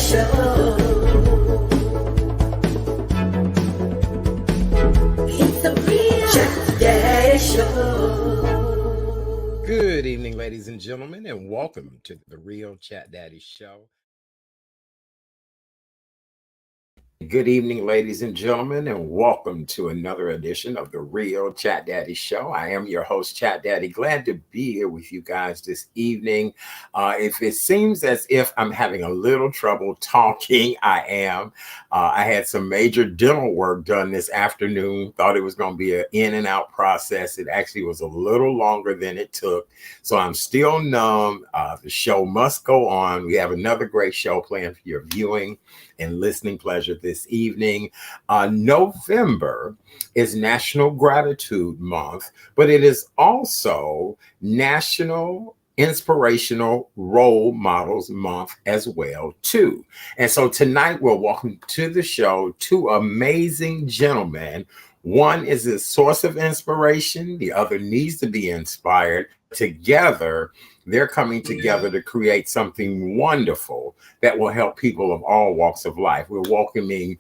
Show. It's the real Chat Daddy Show. Good evening, ladies and gentlemen, and welcome to the Real Chat Daddy Show. Good evening, ladies and gentlemen, and welcome to another edition of the Real Chat Daddy Show. I am your host, Chat Daddy. Glad to be here with you guys this evening. If it seems as if I'm having a little trouble talking, I am. I had some major dental work done this afternoon. Thought it was going to be an in and out process. It actually was a little longer than it took. So I'm still numb. The show must go on. We have another great show planned for your viewing and listening pleasure this evening. November is National Gratitude Month, but it is also National Inspirational Role Models Month as well too. And so tonight we're welcome to the show two amazing gentlemen. One is a source of inspiration, the other needs to be inspired. Together, they're coming together to create something wonderful that will help people of all walks of life. We're welcoming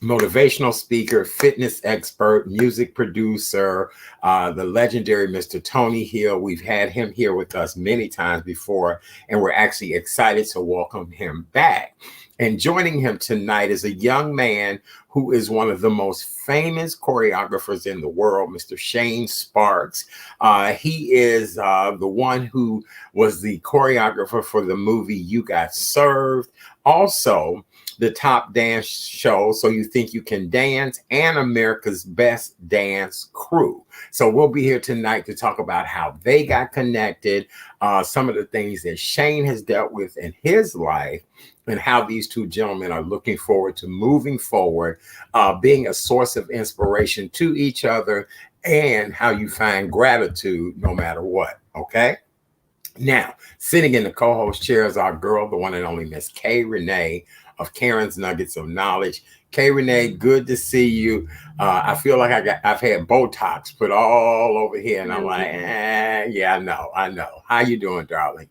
motivational speaker, fitness expert, music producer, the legendary Mr. Tony Hill. We've had him here with us many times before, and we're actually excited to welcome him back. And joining him tonight is a young man who is one of the most famous choreographers in the world, Mr. Shane Sparks. He is the one who was the choreographer for the movie You Got Served. Also, the top dance show, So You Think You Can Dance, and America's Best Dance Crew. So we'll be here tonight to talk about how they got connected, some of the things that Shane has dealt with in his life, and how these two gentlemen are looking forward to moving forward, being a source of inspiration to each other, and how you find gratitude no matter what, okay? Now, sitting in the co-host chair is our girl, the one and only Miss K. Renee of Karen's Nuggets of Knowledge. K. Renee, good to see you. I feel like I've had Botox put all over here, and I'm like, yeah, I know. How you doing, darling?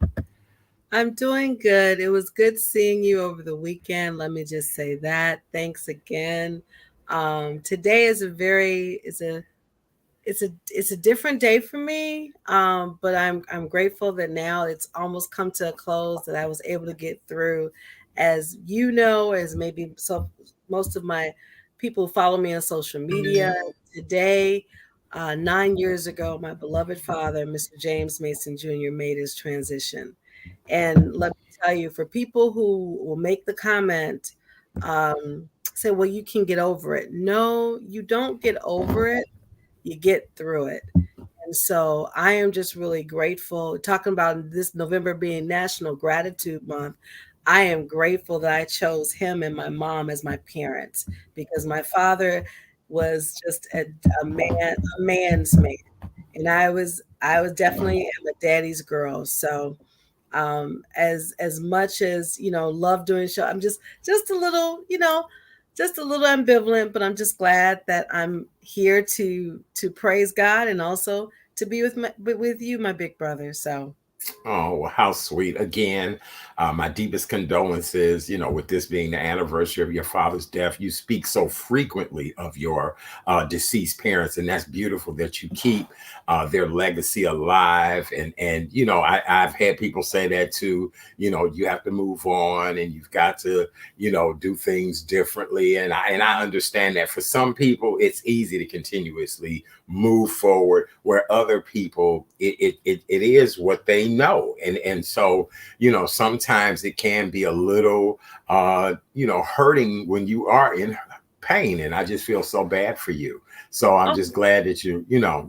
I'm doing good. It was good seeing you over the weekend. Let me just say that. Thanks again. Today is it's a different day for me. But I'm grateful that now it's almost come to a close, that I was able to get through. As you know, as maybe so most of my people who follow me on social media today. 9 years ago, my beloved father, Mr. James Mason Jr., made his transition. And let me tell you, for people who will make the comment, say, well, you can get over it. No, you don't get over it. You get through it. And so I am just really grateful. Talking about this November being National Gratitude Month, I am grateful that I chose him and my mom as my parents, because my father was just a man's man, and I was definitely am a daddy's girl. So as much as love doing show, I'm just a little just a little ambivalent, but I'm just glad that I'm here to praise God, and also to be with you, my big brother. So Oh, well, how sweet. Again, my deepest condolences, with this being the anniversary of your father's death. You speak so frequently of your deceased parents, and that's beautiful that you keep their legacy alive. I've had people say that too. You have to move on, and you've got to, do things differently. And I understand that for some people, it's easy to continuously move forward, where other people, it is what they know. And so, sometimes it can be a little, hurting when you are in pain. And I just feel so bad for you. So I'm just glad that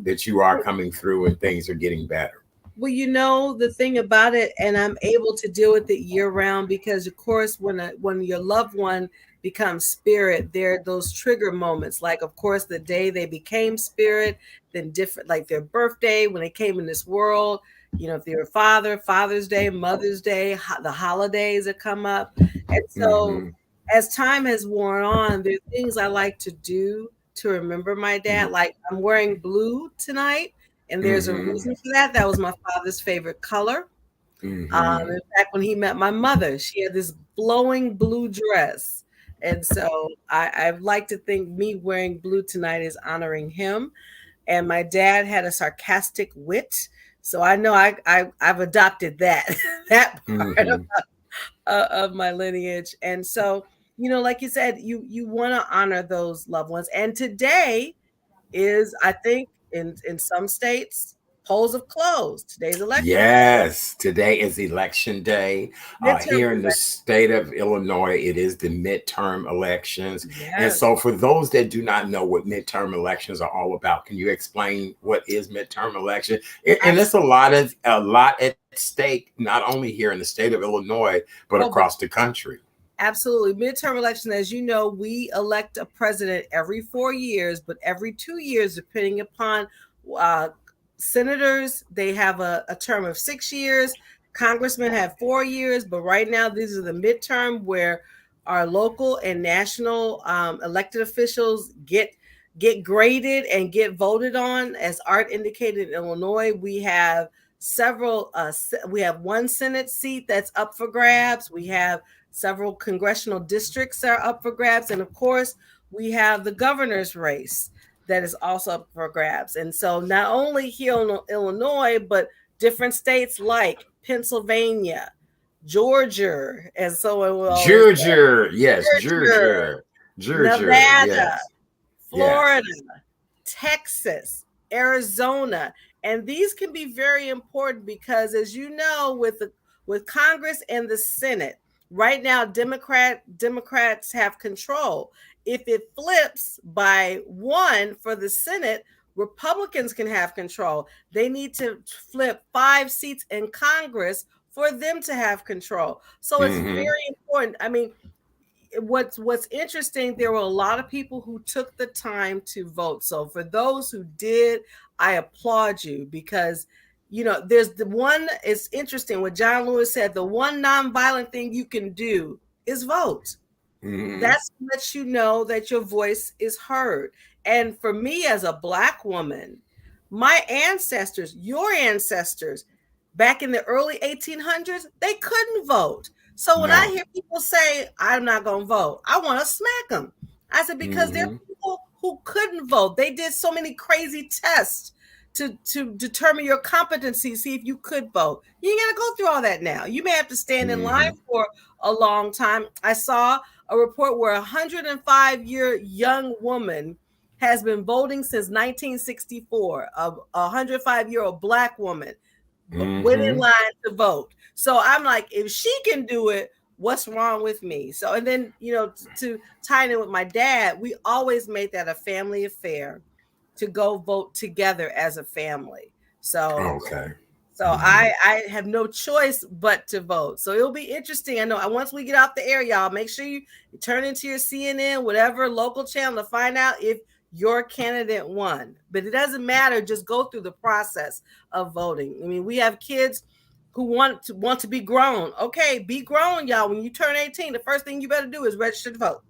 that you are coming through and things are getting better. well, the thing about it, and I'm able to deal with it year round, because of course when your loved one becomes spirit, there are those trigger moments, like of course the day they became spirit, then different, like their birthday, when they came in this world, if they're Father's Day, Mother's Day, the holidays that come up. And so Mm-hmm. as time has worn on, there are things I like to do to remember my dad. Like I'm wearing blue tonight, and there's a Mm-hmm. reason for that. That was my father's favorite color. Mm-hmm. In fact, when he met my mother, she had this flowing blue dress. And so I like to think me wearing blue tonight is honoring him. And my dad had a sarcastic wit. So I know I've adopted that, that part Mm-hmm. of my lineage. And so, like you said, you want to honor those loved ones. And today is, I think, in some states, polls have closed. Today's election day, Yes, today is election day. midterm Here in the election. state of Illinois, it is the midterm elections. And Yes. so, for those that do not know what midterm elections are all about, can you explain what is midterm election? And it's a lot at stake, not only here in the state of Illinois, but Oh, but across the country. absolutely. Midterm election, as you know, we elect a president every 4 years, but every 2 years, depending upon uh, senators, they have a term of 6 years. Congressmen have 4 years, but right now, these are the midterm where our local and national elected officials get graded and get voted on. As Art indicated, in Illinois, we have several. We have one Senate seat that's up for grabs. We have several congressional districts are up for grabs. And of course, we have the governor's race that is also up for grabs. And so, not only here in Illinois, but different states like Pennsylvania, Georgia, as someone will always say, Georgia, yes, Georgia, Georgia, Georgia, Nevada, yes, yes. Florida, Texas, Arizona, and these can be very important because, as you know, with Congress and the Senate, right now Democrats have control. If it flips by one for the Senate, Republicans can have control. They need to flip 5 seats in Congress for them to have control. So it's Mm-hmm. very important. I mean, what's interesting, there were a lot of people who took the time to vote. So for those who did, I applaud you because there's the one. It's interesting what John Lewis said: the one nonviolent thing you can do is vote. Mm-hmm. That's lets you know that your voice is heard. And for me as a Black woman, my ancestors, your ancestors, back in the early 1800s, they couldn't vote. So when I No. hear people say, I'm not going to vote, I want to smack them. I said, because there are Mm-hmm. people who couldn't vote. They did so many crazy tests to determine your competency, see if you could vote. You ain't got to go through all that now. You may have to stand in line Mm-hmm. for a long time. I saw a report where a 105-year young woman has been voting since 1964. A 105-year-old Black woman went in Mm-hmm. line to vote. So I'm like, if she can do it, what's wrong with me? So, and then, to tie in with my dad, we always made that a family affair to go vote together as a family. So Okay. so Mm-hmm. I have no choice but to vote. So it'll be interesting. I know once we get off the air, y'all, make sure you turn into your CNN, whatever local channel, to find out if your candidate won. But it doesn't matter. Just go through the process of voting. I mean, we have kids who want to be grown. Okay, be grown, y'all. When you turn 18, the first thing you better do is register to vote.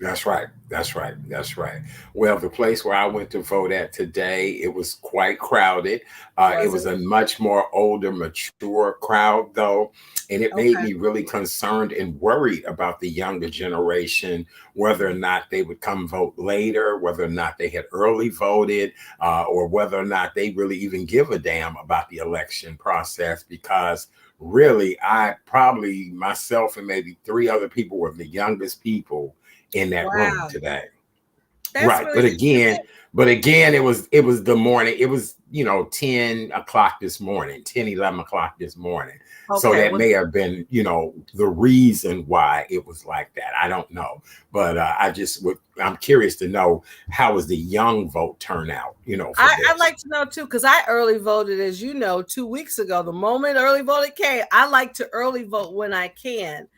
That's right. That's right. That's right. Well, the place where I went to vote at today, it was quite crowded. It Was it? was a much more older, mature crowd, though, and it made Okay. me really concerned and worried about the younger generation, whether or not they would come vote later, whether or not they had early voted, or whether or not they really even give a damn about the election process. Because really, I probably myself and maybe three other people were the youngest people in that room Wow. today. That's Right. really But again, it was the morning. It was, 10 o'clock this morning, 10, 11 o'clock this morning. So okay. that Well, may have been, the reason why it was like that. I don't know. But I'm curious to know how was the young vote turnout, for I'd this. like to know too, because I early voted, as you know, 2 weeks ago. The moment early voting came, I like to early vote when I can,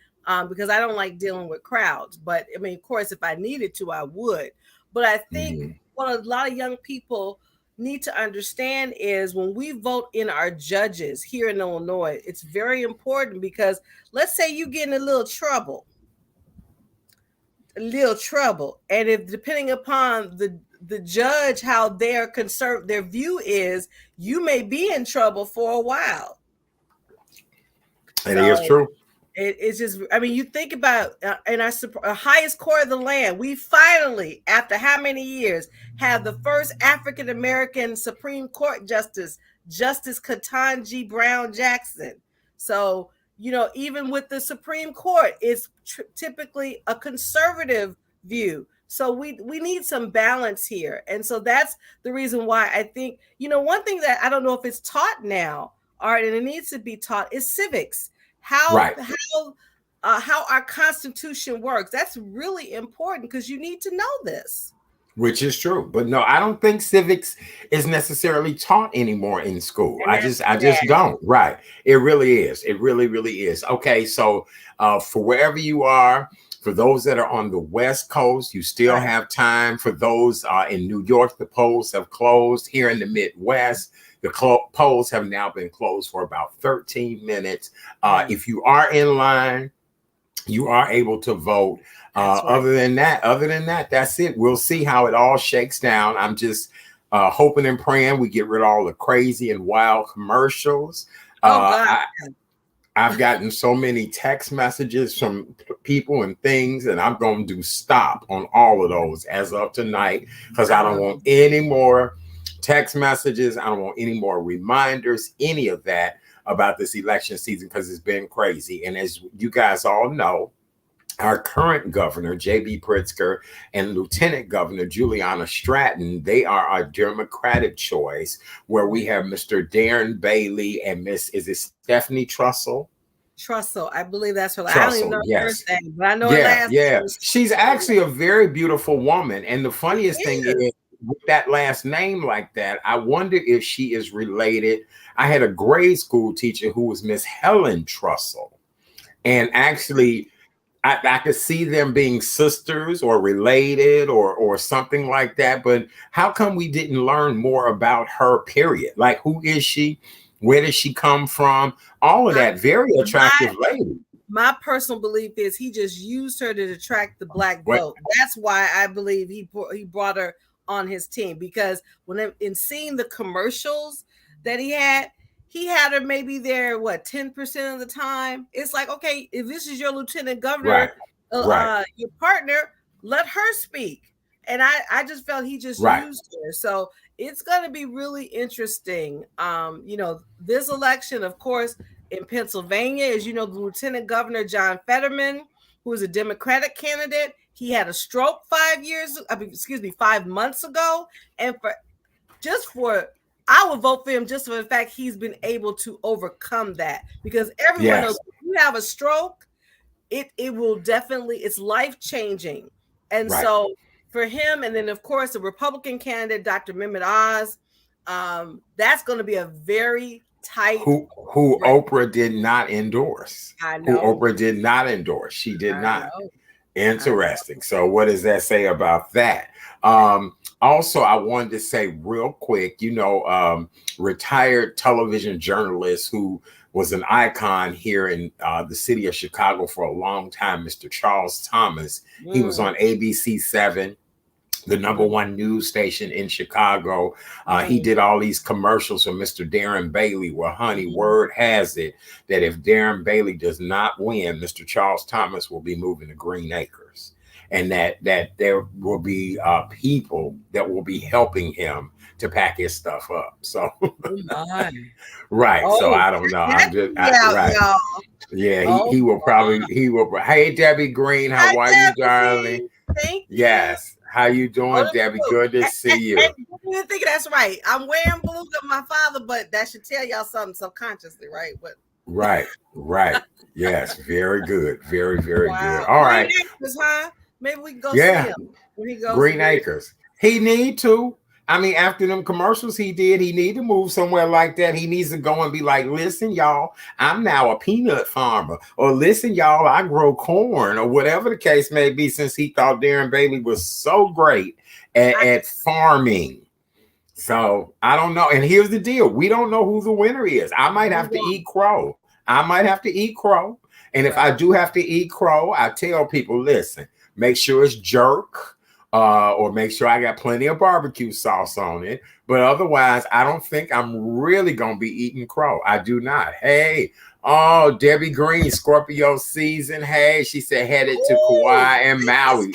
because I don't like dealing with crowds. But I mean, of course, if I needed to, I would. But I think Mhm. what a lot of young people need to understand is when we vote in our judges here in Illinois, it's very important because let's say you get in a little trouble, and if depending upon the judge how their view is, you may be in trouble for a while. It is So true. it's just, I mean, you think about in our highest court of the land, we finally, after how many years, have the first African American Supreme Court justice, Justice Ketanji Brown Jackson. So, you know, even with the Supreme Court, it's typically a conservative view. So we need some balance here. And so that's the reason why I think, you know, one thing that I don't know if it's taught now, art, and it needs to be taught, is civics. How Right. how our Constitution works. That's really important because you need to know this. Which is true. But no, I don't think civics is necessarily taught anymore in school. And I that's just don't. Right. It really is. It really, really is. Okay. So for wherever you are, for those that are on the West Coast, you still right. have time. For those in New York, the polls have closed. Here in the Midwest, the polls have now been closed for about 13 minutes. If you are in line, you are able to vote. Right. Other than that, that's it. We'll see how it all shakes down. I'm just hoping and praying we get rid of all the crazy and wild commercials. Oh God. I've gotten so many text messages from people and things, and I'm going to do stop on all of those as of tonight, because I don't want any more text messages. I don't want any more reminders, any of that about this election season, because it's been crazy. And as you guys all know, our current governor, J.B. Pritzker, and Lieutenant Governor Juliana Stratton, they are our Democratic choice, where we have Mr. Darren Bailey and is it Stephanie Trussell? Trussell, I believe that's her. Trussell, I don't even know her first name, but I know her last name. name. She's actually a very beautiful woman. And the funniest thing is, with that last name like that, I wonder if she is related. I had a grade school teacher who was Miss Helen Trussell. And actually, I could see them being sisters or related or something like that. But how come we didn't learn more about her, period? Like, who is she? Where does she come from? All of that. Very attractive lady. My personal belief is he just used her to attract the Black vote. That's why I believe he brought her on his team, because when in seeing the commercials that he had her maybe there 10% of the time. It's like, okay, if this is your lieutenant governor, your partner, let her speak. And I just felt he just used her. So it's going to be really interesting. You know, this election, of course, in Pennsylvania, as you know, the Lieutenant Governor John Fetterman, who is a Democratic candidate, he had a stroke 5 months ago. And I would vote for him just for the fact he's been able to overcome that, because everyone knows if you have a stroke, it will definitely, it's life-changing. And so for him, and then of course the Republican candidate, Dr. Mehmet Oz, that's going to be a very tight who Oprah did not endorse. I know. Who Oprah did not endorse. She did not. Interesting. So what does that say about that? Also, I wanted to say real quick, you know, retired television journalist who was an icon here in the city of Chicago for a long time, Mr. Charles Thomas. He was on ABC7, the #1 news station in Chicago. He did all these commercials for Mr. Darren Bailey. Well, honey, word has it that if Darren Bailey does not win, Mr. Charles Thomas will be moving to Green Acres. And that there will be people that will be helping him to pack his stuff up. So, so I don't know. I'm just he will probably. Hey, Debbie Green, how are you, darling? Thank you. Yes, how you doing, Debbie? Good to see you. I think that's right. I'm wearing blue with my father, but that should tell y'all something subconsciously, right? But right. Yes, very good, very good. All right. Acres, huh? Maybe we can go see him when he goes Green Acres. He need to. I mean, after them commercials he did, he need to move somewhere like that. He needs to go and be like, listen, y'all, I'm now a peanut farmer. Or listen, y'all, I grow corn, or whatever the case may be, since he thought Darren Bailey was so great at farming. So I don't know. And here's the deal. We don't know who the winner is. I might have to eat crow. And if I do have to eat crow, I tell people, listen, make sure it's jerk. or make sure I got plenty of barbecue sauce on it. But otherwise, I don't think I'm really gonna be eating crow. I do not. Hey, oh, Debbie Green, Scorpio season. Hey, she said headed to Kauai and Maui.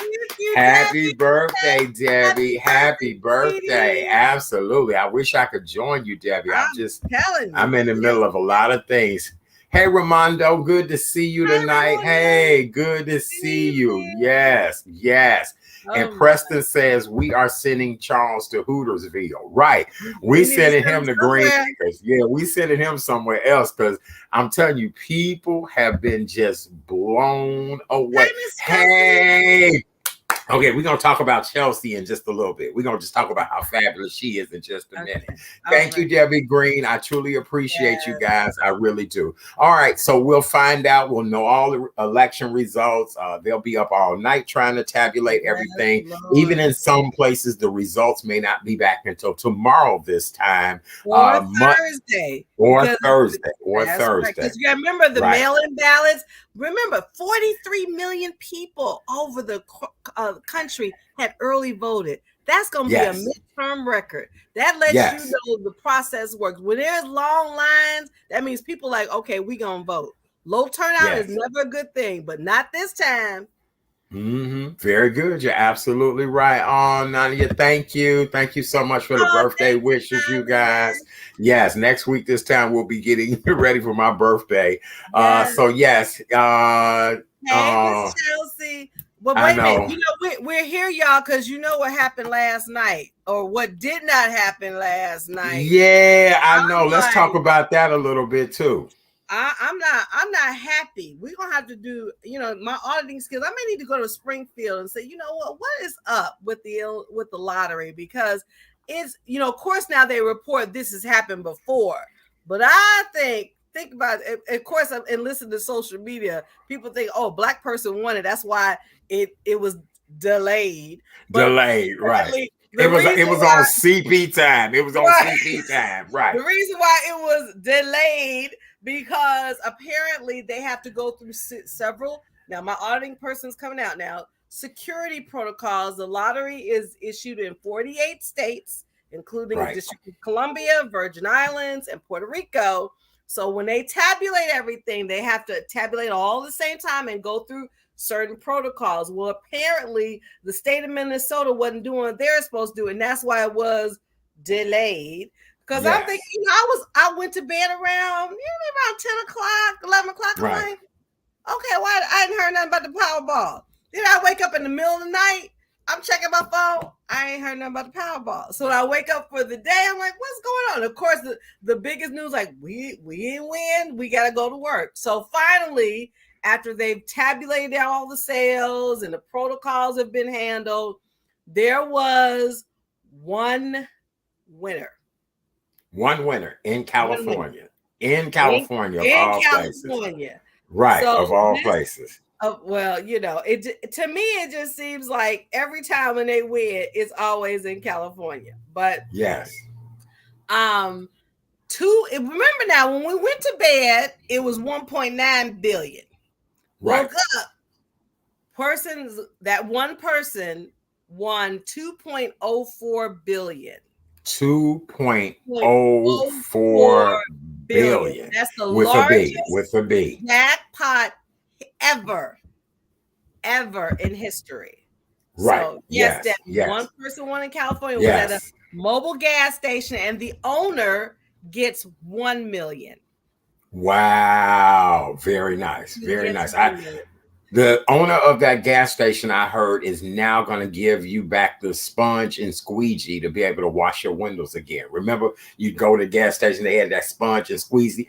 Happy birthday, Debbie. Happy birthday. Absolutely. I wish I could join you, Debbie. I'm in the middle of a lot of things. Hey, Ramondo, good to see you tonight. Hey, good to see you. Yes, yes. And Preston says we are sending Charles to Hootersville. Right. We sending him to Green Acres. Yeah, we sending him somewhere else because I'm telling you, people have been just blown away. Hey. Okay, we're going to talk about Chelsea in just a little bit. We're going to just talk about how fabulous she is in just a minute. Thank you, Debbie Green. I truly appreciate you guys. I really do. All right, so we'll find out. We'll know all the election results. They'll be up all night trying to tabulate everything. Even in some places, the results may not be back until tomorrow this time. Or Thursday. Or Thursday. Because you remember the mail-in ballots. Remember, 43 million people over the country had early voted. That's going to be a midterm record. That lets you know the process works. When there's long lines, that means people like, okay, we going to vote. Low turnout is never a good thing, but not this time. Very good. You're absolutely right. Oh, Nadia, thank you. Thank you so much for the birthday wishes, you guys. Yes, next week this time we'll be getting ready for my birthday. So yes. Hey, Miss Chelsea. But wait a minute. You know, we're here, y'all, because you know what happened last night, or what did not happen last night. Yeah, I know. Let's talk about that a little bit too. I'm not happy. We're gonna have to do, you know, my auditing skills. I may need to go to Springfield and say, you know what is up with the lottery? Because it's, you know, of course now they report this has happened before, but I think about it. Of course, and listen to social media. People think, oh, black person won it. That's why it was delayed. Right. It was on CP time. It was on CP time. Right. The reason why it was delayed because apparently they have to go through several. Now, my auditing person's coming out now. Security protocols. The lottery is issued in 48 states, including the District of Columbia, Virgin Islands, and Puerto Rico. So when they tabulate everything, they have to tabulate all at the same time and go through certain protocols. Well, apparently the state of Minnesota wasn't doing what they're supposed to do, and that's why it was delayed. Because I'm thinking, you know, I went to bed around 10 o'clock, 11 o'clock. I'm like, okay, why I hadn't heard nothing about the Powerball. Then I wake up in the middle of the night, I'm checking my phone. I ain't heard nothing about the Powerball. So when I wake up for the day, I'm like, what's going on? Of course, the biggest news, like, we didn't win. We got to go to work. So finally, after they've tabulated all the sales and the protocols have been handled, there was one winner. One winner in California. In California, of all places. Right, so of all places. Well, you know, to me, it just seems like every time when they win, it's always in California. But yes. Remember now, when we went to bed, it was 1.9 billion. Right. Woke up, that one person won 2.04 billion. 2.04 billion. That's the largest with a B jackpot ever in history. Right. So yes. One person won in California was at a mobile gas station, and the owner gets 1 million. Wow. Very nice. Very nice. The owner of that gas station, I heard, is now going to give you back the sponge and squeegee to be able to wash your windows again. Remember, you go to the gas station, they had that sponge and squeegee.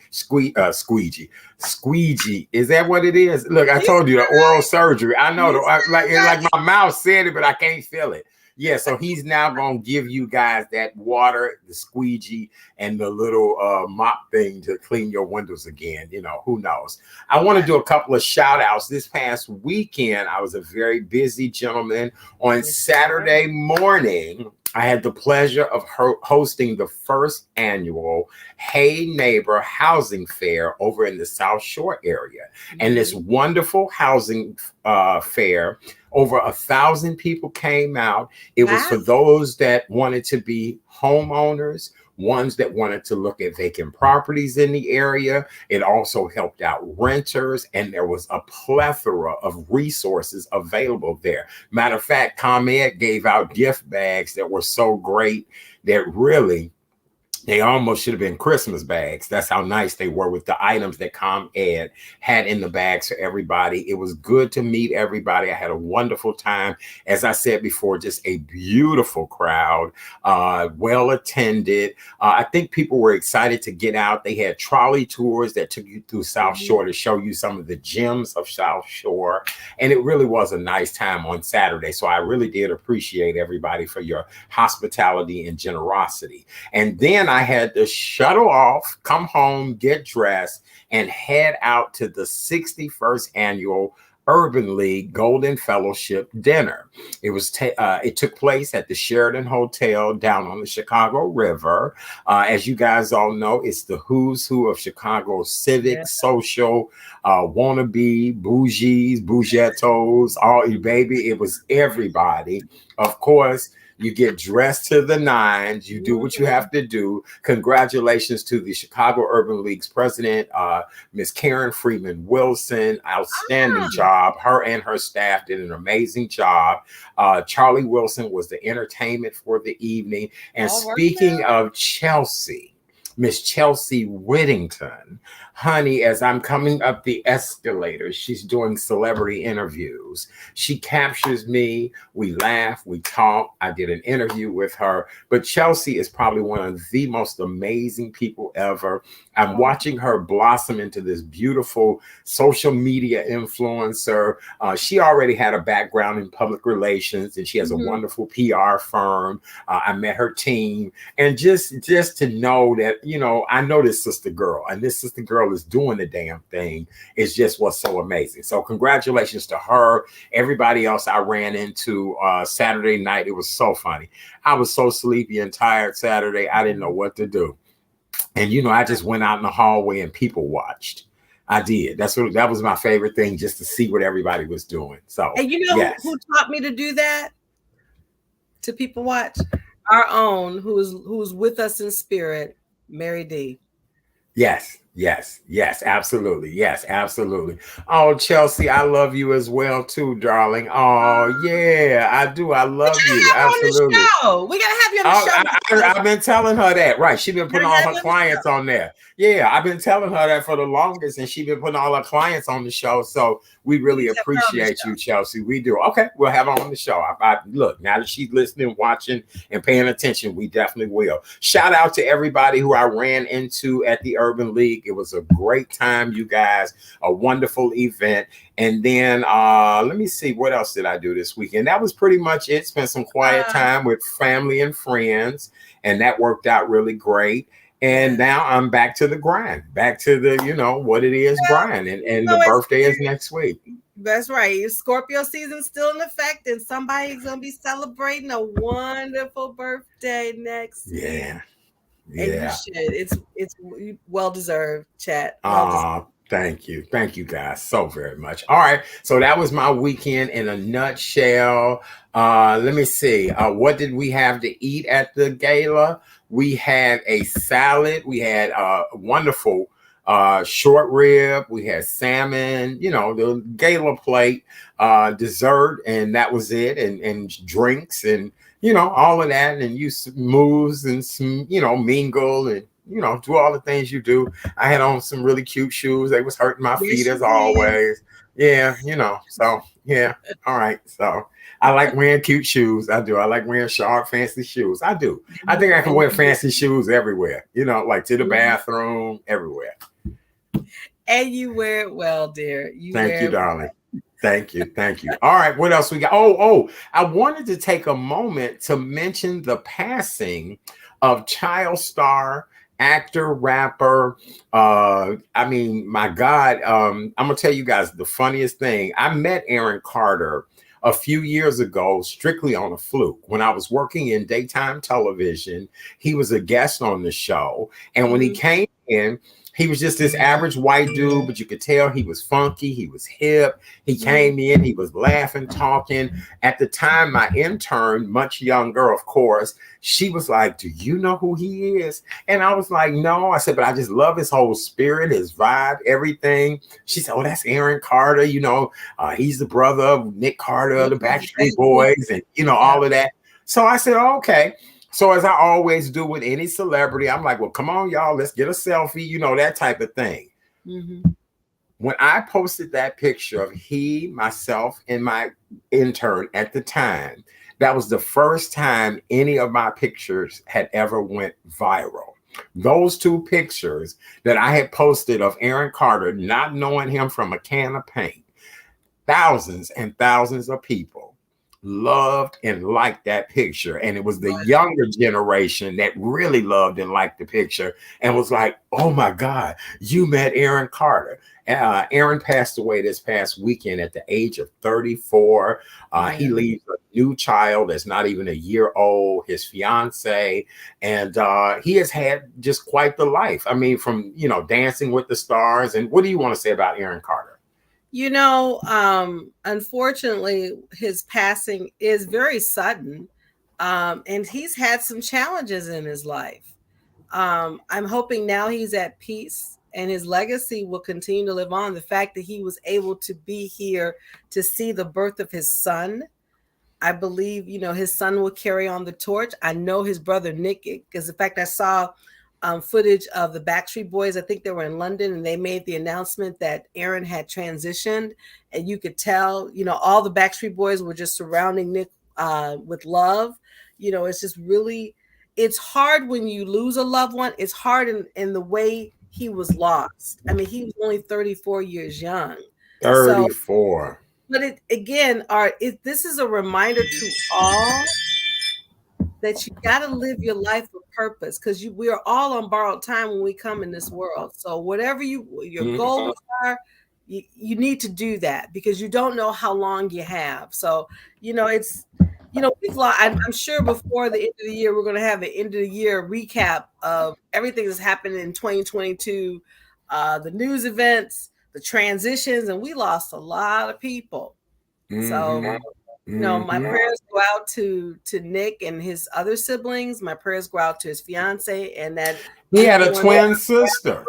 Squeegee. Is that what it is? Look, I told you, the oral surgery. I know, like my mouth said it, but I can't feel it. Yeah, so he's now going to give you guys that water, the squeegee, and the little mop thing to clean your windows again. You know, who knows? I want to do a couple of shout outs. This past weekend, I was a very busy gentleman. On Saturday morning, I had the pleasure of hosting the first annual Hey Neighbor Housing Fair over in the South Shore area. And this Mhm. wonderful housing fair, over 1,000 people came out. It was Wow. for those that wanted to be homeowners, ones that wanted to look at vacant properties in the area. It also helped out renters, and there was a plethora of resources available there. Matter of fact, ComEd gave out gift bags that were so great that really they almost should have been Christmas bags. That's how nice they were with the items that ComEd had in the bags for everybody. It was good to meet everybody. I had a wonderful time. As I said before, just a beautiful crowd, well attended. I think people were excited to get out. They had trolley tours that took you through South Mhm. Shore to show you some of the gems of South Shore. And it really was a nice time on Saturday. So I really did appreciate everybody for your hospitality and generosity. And then I had to shuttle off, come home, get dressed, and head out to the 61st annual Urban League Golden Fellowship dinner. It took place at the Sheraton Hotel down on the Chicago River. As you guys all know, it's the who's who of Chicago Yeah. civic, social, wannabe, bougies, bougettos, all baby. It was everybody. Of course, you get dressed to the nines. You do what you Mhm. have to do. Congratulations to the Chicago Urban League's president, Miss Karen Freeman Wilson. Outstanding Ah, job. Her and her staff did an amazing job. Charlie Wilson was the entertainment for the evening. And all right speaking now. of Chelsea, Miss Chelsea Whittington, honey, as I'm coming up the escalator, she's doing celebrity interviews. She captures me. We laugh, we talk. I did an interview with her. But Chelsea is probably one of the most amazing people ever. I'm Oh. watching her blossom into this beautiful social media influencer. She already had a background in public relations, and she has a Mhm. wonderful PR firm. I met her team, and just to know that, I know this sister girl, and this sister girl is doing the damn thing is just what's so amazing. So congratulations to her. Everybody else I ran into Saturday night, it was so funny. I was so sleepy and tired Saturday, I didn't know what to do. And I just went out in the hallway and people watched. I did. That was my favorite thing, just to see what everybody was doing. So And you know who yes. taught me to do that? To people watch? Our own, who's with us in spirit, Mary D. Yes, yes, yes, absolutely. Yes, absolutely. Oh, Chelsea, I love you as well too, darling. Oh, yeah, I do. I We love gotta you. have her on the Absolutely. show. We gotta have you on the Oh, show. I've been telling her that. Right. She's been We putting gotta all have her you on the clients show. on there. Yeah, I've been telling her that for the longest, and she's been putting all her clients on the show. So we We really need to have her on the appreciate show. you, Chelsea. We do. Okay, we'll have her on the show. Look, now that she's listening, watching, and paying attention, we definitely will. Shout out to everybody who I ran into at the Urban League. It was a great time, you guys. A wonderful event. And then let me see, what else did I do this weekend? That was pretty much it. Spent some quiet Uh, time with family and friends, and that worked out really great. And yeah. now I'm back to the grind, back to the, what it is, Well, grind. And the it's birthday is next week. that's right. Scorpio season's still in effect, and somebody's gonna be celebrating a wonderful birthday next week. Yeah. And you Yeah. should. It's well deserved, chat. Well deserved. Thank you. Thank you guys so very much. All right. So that was my weekend in a nutshell. Let me see. What did we have to eat at the gala? We had a salad. We had a wonderful short rib. We had salmon, the gala plate, dessert, and that was it. And drinks and all of that, and you moves and some, mingle and do all the things you do. I had on some really cute shoes. They was hurting my feet Yes, you as did. always. Yeah, so yeah. All right. So I like wearing cute shoes. I do. I like wearing sharp, fancy shoes. I do. I think I can And wear you fancy shoes everywhere, like to the mhm. bathroom, everywhere. And you wear it well, dear. You Thank wear you, it well. darling. Thank you. Thank you. All right. What else we got? Oh, I wanted to take a moment to mention the passing of child star, actor, rapper. I mean, my God, I'm gonna tell you guys the funniest thing. I met Aaron Carter a few years ago, strictly on a fluke. When I was working in daytime television, he was a guest on the show. And when he Mhm. came in, he was just this average white dude, but you could tell he was funky, he was hip. He Mhm. came in, he was laughing, talking. At the time, my intern, much younger, of course, she was like, "Do you know who he is?" And I was like, "No." I said, "But I just love his whole spirit, his vibe, everything." She said, "Oh, that's Aaron Carter. He's the brother of Nick Carter of the Backstreet Boys, and Yeah. all of that." So I said, "Oh, okay." So as I always do with any celebrity, I'm like, "Well, come on, y'all, let's get a selfie," that type of thing. Mhm. When I posted that picture of he, myself, and my intern at the time, that was the first time any of my pictures had ever went viral. Those two pictures that I had posted of Aaron Carter, not knowing him from a can of paint, thousands and thousands of people loved and liked that picture. And it was the younger generation that really loved and liked the picture and was like, "Oh my God, you met Aaron Carter." Aaron passed away this past weekend at the age of 34. Yeah. He leaves a new child that's not even a year old, his fiance, and he has had just quite the life. I mean, from, Dancing with the Stars. And what do you want to say about Aaron Carter? Unfortunately, his passing is very sudden, and he's had some challenges in his life. I'm hoping now he's at peace and his legacy will continue to live on. The fact that he was able to be here to see the birth of his son, I believe, his son will carry on the torch. I know his brother Nick, because in fact, I saw footage of the Backstreet Boys. I think they were in London and they made the announcement that Aaron had transitioned. And you could tell, all the Backstreet Boys were just surrounding Nick with love. It's just really, it's hard when you lose a loved one. It's hard in the way he was lost. I mean, he was only 34 years young. So 34. but it again, Art, this is a reminder to all that you got to live your life with purpose because we are all on borrowed time when we come in this world. So whatever your Mhm. goals are, you need to do that because you don't know how long you have. So it's we've lost. I'm sure before the end of the year we're going to have an end of the year recap of everything that's happened in 2022, the news events, the transitions, and we lost a lot of people. So Mhm. my Mhm. prayers go out to Nick and his other siblings. My prayers go out to his fiance and that He had a newborn. twin sister.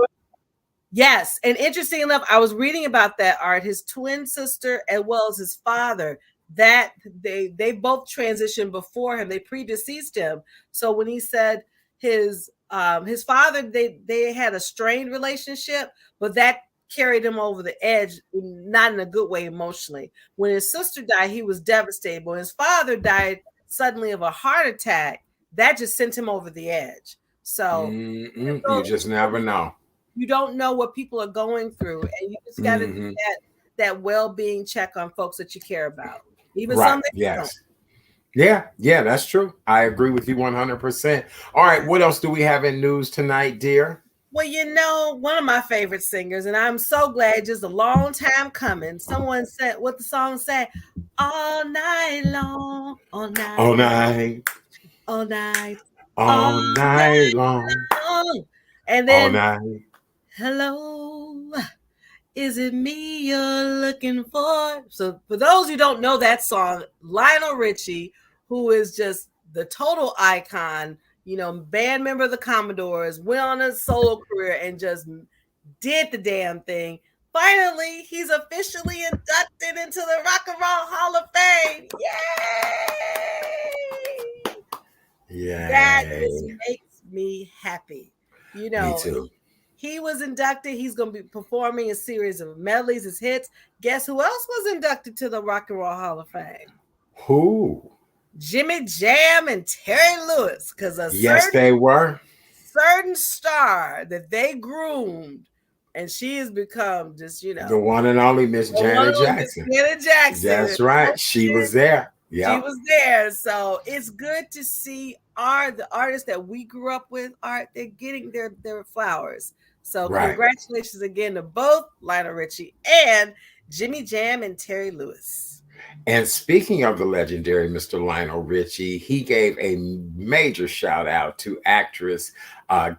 Yes, and interesting enough, I was reading about that, Art. His twin sister as well as his father. That they both transitioned before him. They predeceased him. So when he said his father, they had a strained relationship, but that carried him over the edge, not in a good way emotionally. When his sister died, he was devastated. When his father died suddenly of a heart attack, that just sent him over the edge. So You just never know. you don't know what people are going through, and you just got to do Mhm. that well-being check on folks that you care about, even some Right. that you don't. Yes. Yeah. Yeah. That's true. I agree with you 100%. All right. What else do we have in news tonight, dear? Well, one of my favorite singers, and I'm so glad, just a long time coming. Someone said what the song said, all night long, all All night, night. all night, all All night night long. long. And All then, night. hello, is it me you're looking for? So, for those who don't know that song, Lionel Richie, who is just the total icon, band member of the Commodores, went on a solo career and just did the damn thing. Finally, he's officially inducted into the Rock and Roll Hall of Fame. Yay! That just Yay. makes me happy. You Me know, too. he was inducted. He's going to be performing a series of medleys, his hits. Guess who else was inducted to the Rock and Roll Hall of Fame? Who? Jimmy Jam and Terry Lewis. Because a Yes, certain they were. certain star that they groomed, and she has become just The one and only Miss the one Janet on Miss Jackson. Janet Jackson. That's right. She was there. She Yep. was there. So it's good to see the artists that we grew up with, they're getting their flowers. So Right. congratulations again to both Lionel Richie and Jimmy Jam and Terry Lewis. And speaking of the legendary Mr. Lionel Richie, he gave a major shout out to actress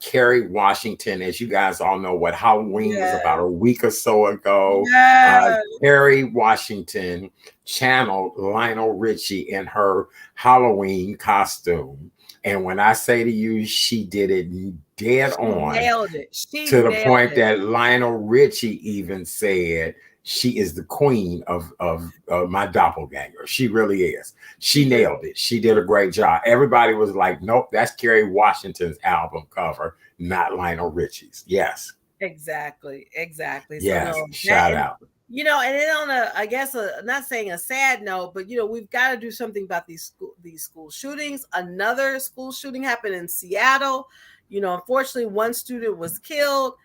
Kerry Washington. As you guys all know, what Halloween was about Yes. a week or so ago. Yes. Kerry Washington channeled Lionel Richie in her Halloween costume. And when I say to you, she did it dead She on, nailed it. She to the nailed point it. that Lionel Richie even said she is the queen of my doppelganger. She really is. She She did. nailed it. She did a great job. Everybody was like, nope, that's Kerry Washington's album cover, not Lionel Richie's. Yes. Exactly. Exactly. So Yes. no, that Shout and out. and then on a, I guess, not saying a sad note, but we've got to do something about these school shootings. Another school shooting happened in Seattle. Unfortunately, one student was killed.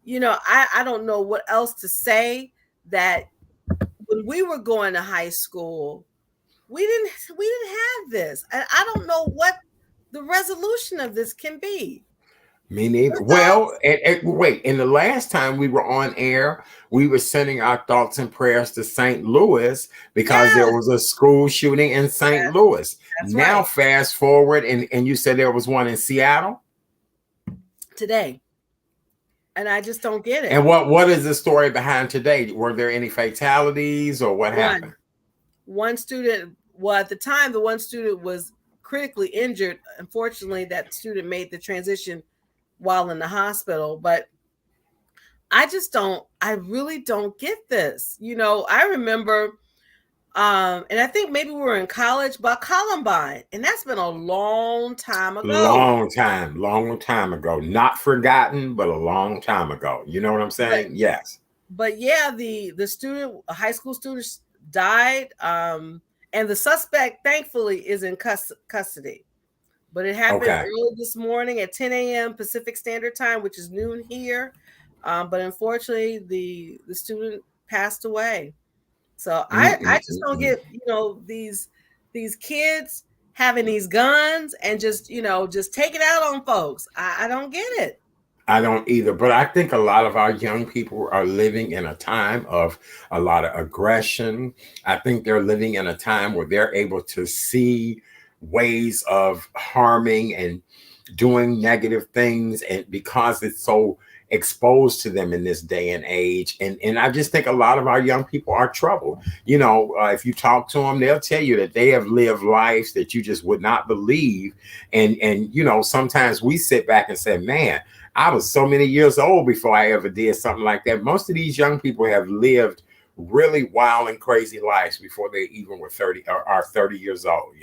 I don't know what else to say. That when we were going to high school, we didn't have this, and I don't know what the resolution of this can be. Me neither. Well, wait. And the last time we were on air, we were sending our thoughts and prayers to St. Louis because there Yes, was a school shooting in St. that's, Louis. that's Now, right. fast forward, and you said there was one in Seattle. Today, and I just don't get it. And what is the story behind today? Were there any fatalities or what happened? One student, well, at the time, the one student was critically injured. Unfortunately, that student made the transition while in the hospital. But I really don't get this. I remember, and I think maybe we were in college, but Columbine, and that's been a long time ago. Long time ago. Not forgotten, but a long time ago. You know what I'm But saying? Yes. but yeah, the student, a high school student, died, and the suspect, thankfully, is in custody. But it happened Okay. early this morning at 10 a.m. Pacific Standard Time, which is noon here. But unfortunately, the student passed away. So I just don't Mm-mm-mm-mm. get these kids having these guns and just take it out on folks. I don't get it. I don't either, but I think a lot of our young people are living in a time of a lot of aggression. I think they're living in a time where they're able to see ways of harming and doing negative things, and because it's so exposed to them in this day and age, and I just think a lot of our young people are troubled. If you talk to them, they'll tell you that they have lived lives that you just would not believe. And sometimes we sit back and say, man, I was so many years old before I ever did something like that. Most of these young people have lived really wild and crazy lives before they even were 30 or are 30 years old.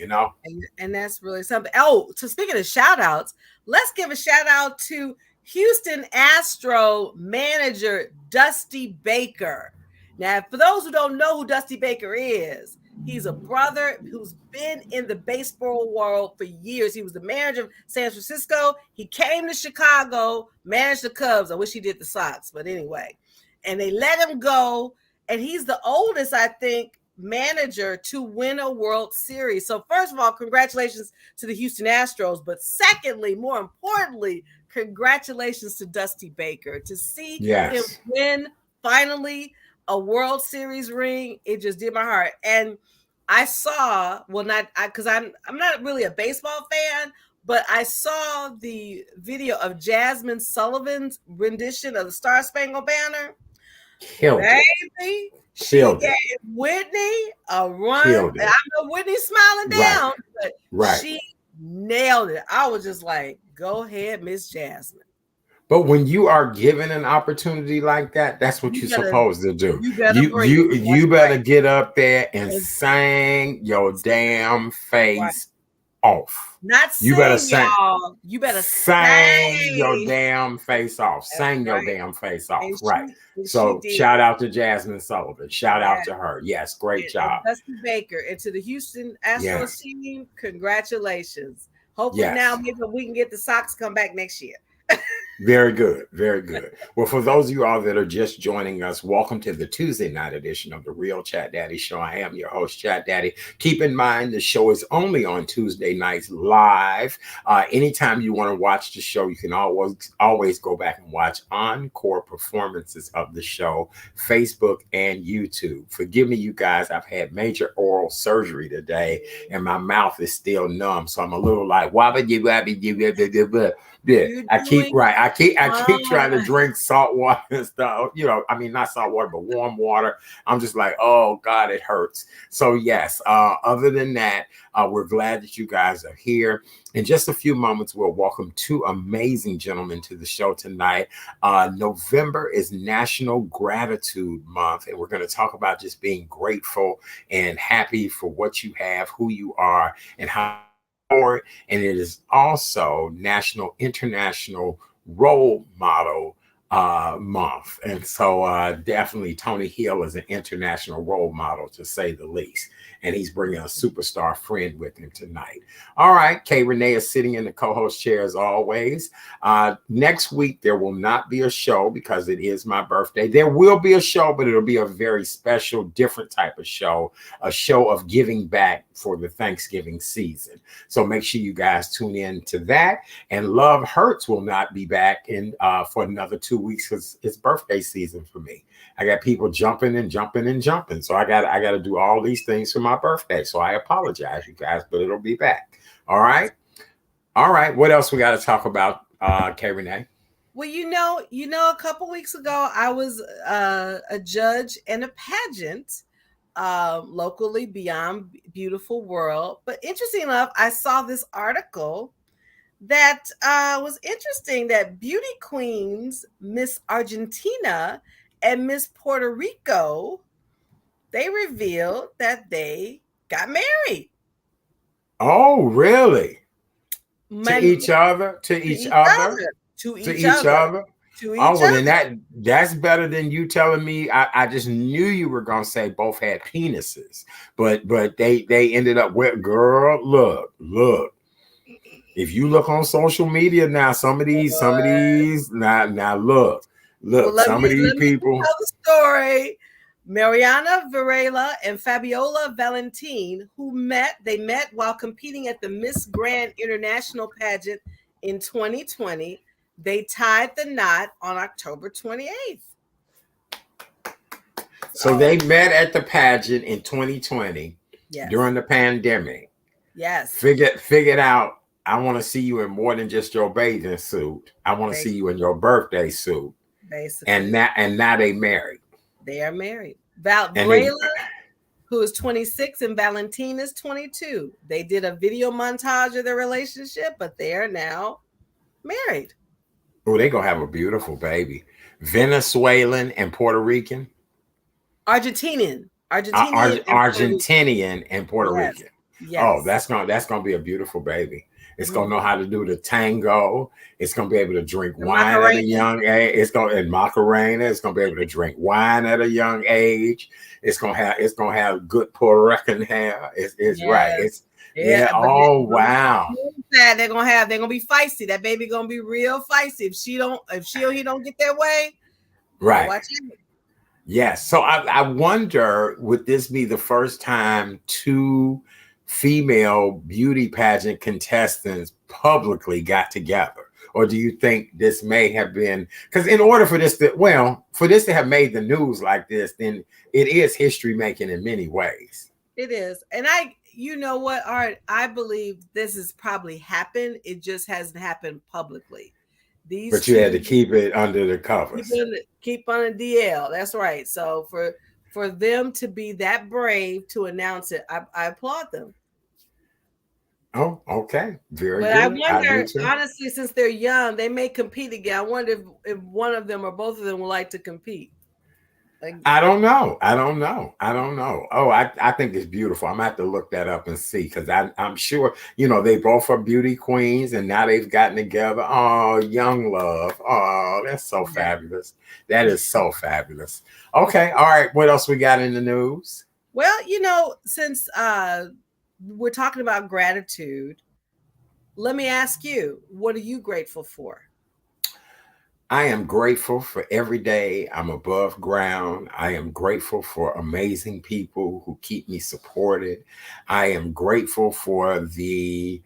And that's really something. Oh, so speaking of shout outs, let's give a shout out to Houston Astro manager Dusty Baker. Now, for those who don't know who Dusty Baker is, he's a brother who's been in the baseball world for years. He was the manager of San Francisco. He came to Chicago, managed the Cubs. I wish he did the Sox, but anyway. And they let him go. And he's the oldest, I think, manager to win a World Series. So first of all, congratulations to the Houston Astros. But secondly, more importantly, congratulations to Dusty Baker. To see him Yes. win finally a World Series ring, it just did my heart. And I saw, well, not because I'm not really a baseball fan, but I saw the video of Jasmine Sullivan's rendition of the Star Spangled Banner. Killed it. Baby, she Killed gave it. Whitney a run. Killed it. I know Whitney's smiling Right. down, but Right. she nailed it. I was just like, go ahead, Miss Jasmine. But when you are given an opportunity like that, that's what You you're better, supposed to do. you better You bring it. you you That's better right. get up there and And sing your damn right. face off. Not You better sing, sing. y'all. You better Sing your sing. damn face off. That's Sing your right. damn face off. And Right. she So did. shout out to Jasmine Sullivan. Shout Yeah. out to her. Yes, great And job. Dusty Baker. And to the Houston Astros Yes. team, congratulations. Hopefully now Yes. maybe we can get the Sox come back next year. Very good. Very good. Well, for those of you all that are just joining us, welcome to the Tuesday night edition of the Real Chat Daddy Show. I am your host, Chat Daddy. Keep in mind, the show is only on Tuesday nights live. Anytime you want to watch the show, you can always go back and watch encore performances of the show, Facebook and YouTube. Forgive me, you guys. I've had major oral surgery today, and my mouth is still numb, so I'm a little like wabba dibba. Yeah, You're I keep doing right. I keep trying to fine. drink salt water and stuff. I mean not salt water, but warm water. I'm just like, oh God, it hurts. So yes. Other than that, we're glad that you guys are here. In just a few moments, we'll welcome two amazing gentlemen to the show tonight. November is National Gratitude Month, and we're going to talk about just being grateful and happy for what you have, who you are, and how forward. And it is also National International Role Model Month. And so definitely Tony Hill is an international role model, to say the least. And he's bringing a superstar friend with him tonight. All right. Kay Renee is sitting in the co-host chair as always. Next week, there will not be a show because it is my birthday. There will be a show, but it'll be a very special, different type of show, a show of giving back for the Thanksgiving season. So make sure you guys tune in to that. And Love Hurts will not be back in for another 2 weeks because it's birthday season for me. I got people jumping and jumping and jumping. So I got to do all these things for my birthday. So I apologize, you guys, but it'll be back. All right. All right. What else we got to talk about, Kay Renee? Well, a couple weeks ago, I was a judge in a pageant locally beyond Beautiful World. But interesting enough, I saw this article that was interesting that beauty queens Miss Argentina and Miss Puerto Rico, they revealed that they got married. Oh, really? To My, each other? To to each each other? other, to To each each other, other? to Oh, each well, then other. that's better than you telling me. I just knew you were gonna say both had penises, but they ended up with girl. Look. If you look on social media now, some of these now Well, look, let some of me these let me people. tell the story. Mariana Varela and Fabiola Valentin, they met while competing at the Miss Grand International pageant in 2020. They tied the knot on October 28th. So So, they met at the pageant in 2020 yes, during the pandemic. yes, Figured out. I want to see you in more than just your bathing suit. I want to see you in your birthday suit. And basically, now they married. they are married. And they Varela, who is 26, and Valentin is 22. They did a video montage of their relationship, but they are now married. they gonna have a beautiful baby. Venezuelan and Puerto Rican. Argentinian and Puerto Rican. Argentinian and Puerto Yes, Rican. Oh, yes. that's gonna be a beautiful baby. It's gonna Mhm. know how to do the tango. It's gonna be able to drink The wine at a Macarena. young age. It's gonna and Macarena. It's gonna be able to drink wine at a young age. It's gonna have good Puerto Rican hair. It's right. Yes. It's Yeah, yeah. but Oh wow. they're gonna be feisty. That baby gonna be real feisty. If she or he don't get their way, better Right. watch out. Yes. So I wonder, would this be the first time two female beauty pageant contestants publicly got together? Or do you think this may have been because in order for this to have made the news like this, then it is history making in many ways. It is. And you know what, Art? I believe this has probably happened. It just hasn't happened publicly. These But you had to two keep it under the keep covers. on a DL. That's right. So for them to be that brave to announce it, I applaud them. Oh, okay. Very But I good. I do wonder, too. honestly, since they're young, they may compete again. I wonder if one of them or both of them would like to compete. Like, I don't know. I don't know. Oh, I think it's beautiful. I'm gonna have to look that up and see because I'm sure they both are beauty queens and now they've gotten together. Oh, young love. Oh, that's so yeah. fabulous. That is so fabulous. Okay, all right. What else we got in the news? Well, since we're talking about gratitude, let me ask you, what are you grateful for? I am grateful for every day I'm above ground. I am grateful for amazing people who keep me supported. I am grateful for the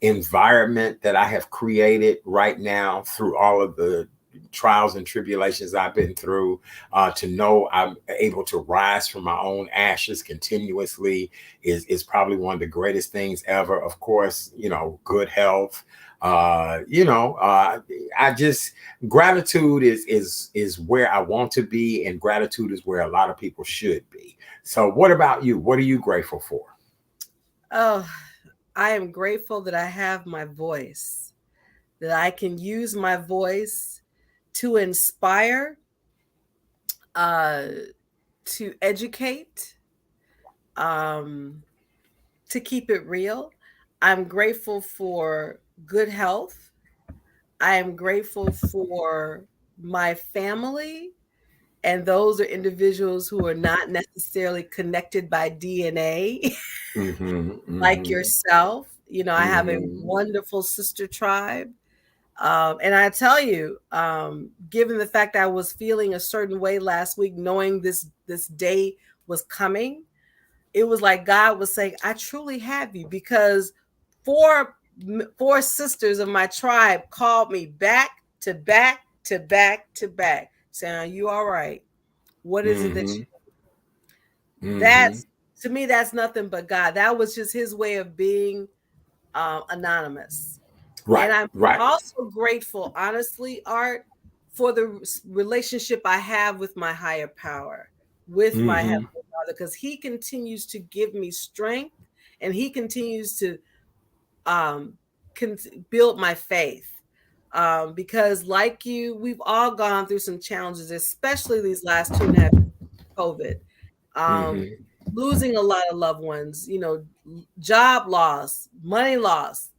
environment that I have created right now through all of the trials and tribulations I've been through, to know I'm able to rise from my own ashes continuously is probably one of the greatest things ever. Of course, good health. I just gratitude is where I want to be, and gratitude is where a lot of people should be. So, what about you? What are you grateful for? Oh, I am grateful that I have my voice, that I can use my voice to inspire, uh, to educate, um, to keep it real. I'm grateful for good health. I am grateful for my family. And those are individuals who are not necessarily connected by DNA Mm-hmm, like mm-hmm, yourself. I have a mm-hmm. wonderful sister tribe. And I tell you, given the fact I was feeling a certain way last week, knowing this day was coming, it was like God was saying, I truly have you, because four sisters of my tribe called me back to back to back to back, saying, are you all right? What is it that Mm-hmm. Mm-hmm. that's, to me, that's nothing but God. That was just his way of being anonymous. And Right, I'm right. also grateful, honestly, Art, for the relationship I have with my higher power, with my Mm-hmm. Heavenly Father, because he continues to give me strength, and he continues to um, build my faith. Because, like you, we've all gone through some challenges, especially these last 2.5 years of COVID. Um, Mm-hmm. Losing a lot of loved ones, job loss, money loss,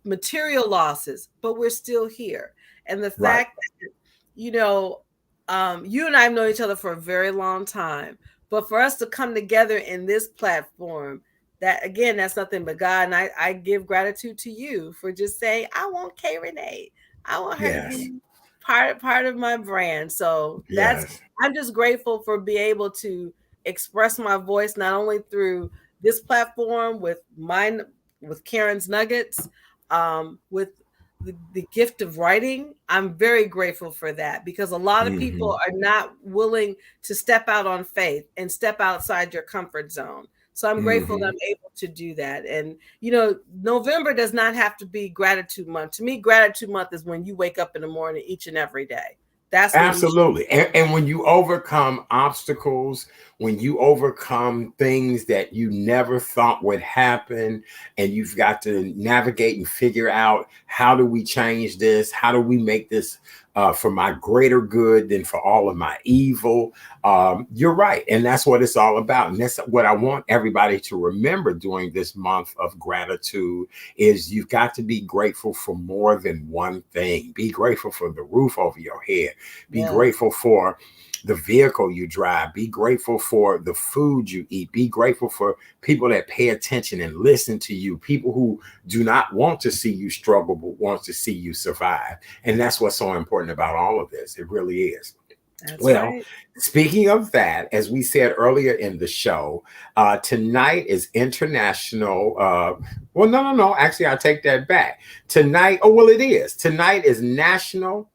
material losses, but we're still here. And the Right. fact that, you and I have known each other for a very long time, but for us to come together in this platform, that again, that's nothing but God. And I give gratitude to you for just saying, I want K Renee. I want her to Yes. be part of my brand. So Yes. I'm just grateful for being able to express my voice, not only through this platform with Karen's Nuggets, with the gift of writing. I'm very grateful for that, because a lot of people Mm-hmm. are not willing to step out on faith and step outside your comfort zone. So I'm grateful that Mm-hmm. I'm able to do that. And, November does not have to be gratitude month. To me, gratitude month is when you wake up in the morning each and every day. That's when you should. Absolutely. And when you overcome obstacles, when you overcome things that you never thought would happen, and you've got to navigate and figure out, how do we change this? How do we make this for my greater good than for all of my evil? You're right. And that's what it's all about. And that's what I want everybody to remember during this month of gratitude is you've got to be grateful for more than one thing. Be grateful for the roof over your head. Be Yes. grateful for the vehicle you drive. Be grateful for the food you eat. Be grateful for people that pay attention and listen to you. People who do not want to see you struggle, but want to see you survive. And that's what's so important about all of this. It really is. That's Well, right. speaking of that, as we said earlier in the show, tonight is International. Well, no. Actually, I take that back. Tonight, oh, well, it is. Tonight is National